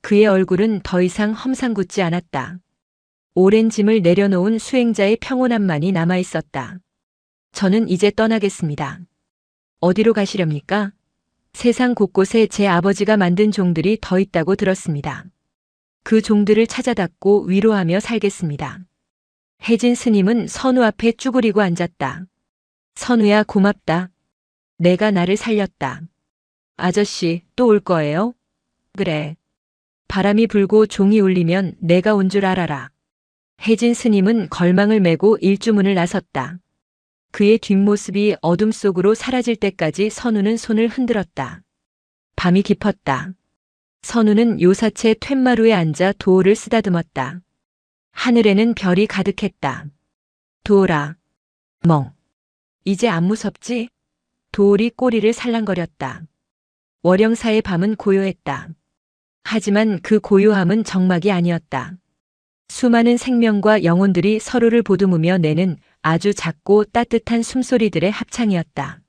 그의 얼굴은 더 이상 험상궂지 않았다. 오랜 짐을 내려놓은 수행자의 평온함만이 남아있었다. 저는 이제 떠나겠습니다. 어디로 가시렵니까? 세상 곳곳에 제 아버지가 만든 종들이 더 있다고 들었습니다. 그 종들을 찾아닫고 위로하며 살겠습니다. 혜진 스님은 선우 앞에 쭈그리고 앉았다. 선우야, 고맙다. 내가 나를 살렸다. 아저씨, 또 올 거예요? 그래. 바람이 불고 종이 울리면 내가 온 줄 알아라. 혜진 스님은 걸망을 메고 일주문을 나섰다. 그의 뒷모습이 어둠 속으로 사라질 때까지 선우는 손을 흔들었다. 밤이 깊었다. 선우는 요사체 툇마루에 앉아 도어를 쓰다듬었다. 하늘에는 별이 가득했다. 도어라. 멍. 이제 안 무섭지? 도올이 꼬리를 살랑거렸다. 월영사의 밤은 고요했다. 하지만 그 고요함은 정막이 아니었다. 수많은 생명과 영혼들이 서로를 보듬으며 내는 아주 작고 따뜻한 숨소리들의 합창이었다.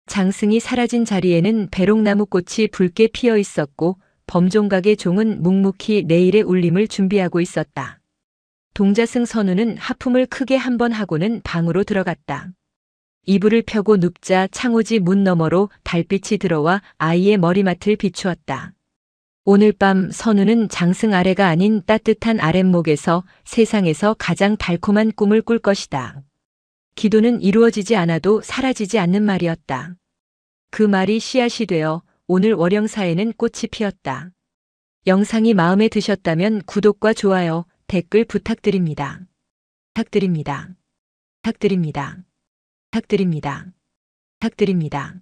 장승이 사라진 자리에는 배롱나무 꽃이 붉게 피어 있었고 범종각의 종은 묵묵히 내일의 울림을 준비하고 있었다. 동자승 선우는 하품을 크게 한 번 하고는 방으로 들어갔다. 이불을 펴고 눕자 창호지 문 너머로 달빛이 들어와 아이의 머리맡을 비추었다. 오늘 밤 선우는 장승 아래가 아닌 따뜻한 아랫목에서 세상에서 가장 달콤한 꿈을 꿀 것이다. 기도는 이루어지지 않아도 사라지지 않는 말이었다. 그 말이 씨앗이 되어 오늘 월영사에는 꽃이 피었다. 영상이 마음에 드셨다면 구독과 좋아요, 댓글 부탁드립니다. 부탁드립니다. 부탁드립니다. 부탁드립니다. 부탁드립니다.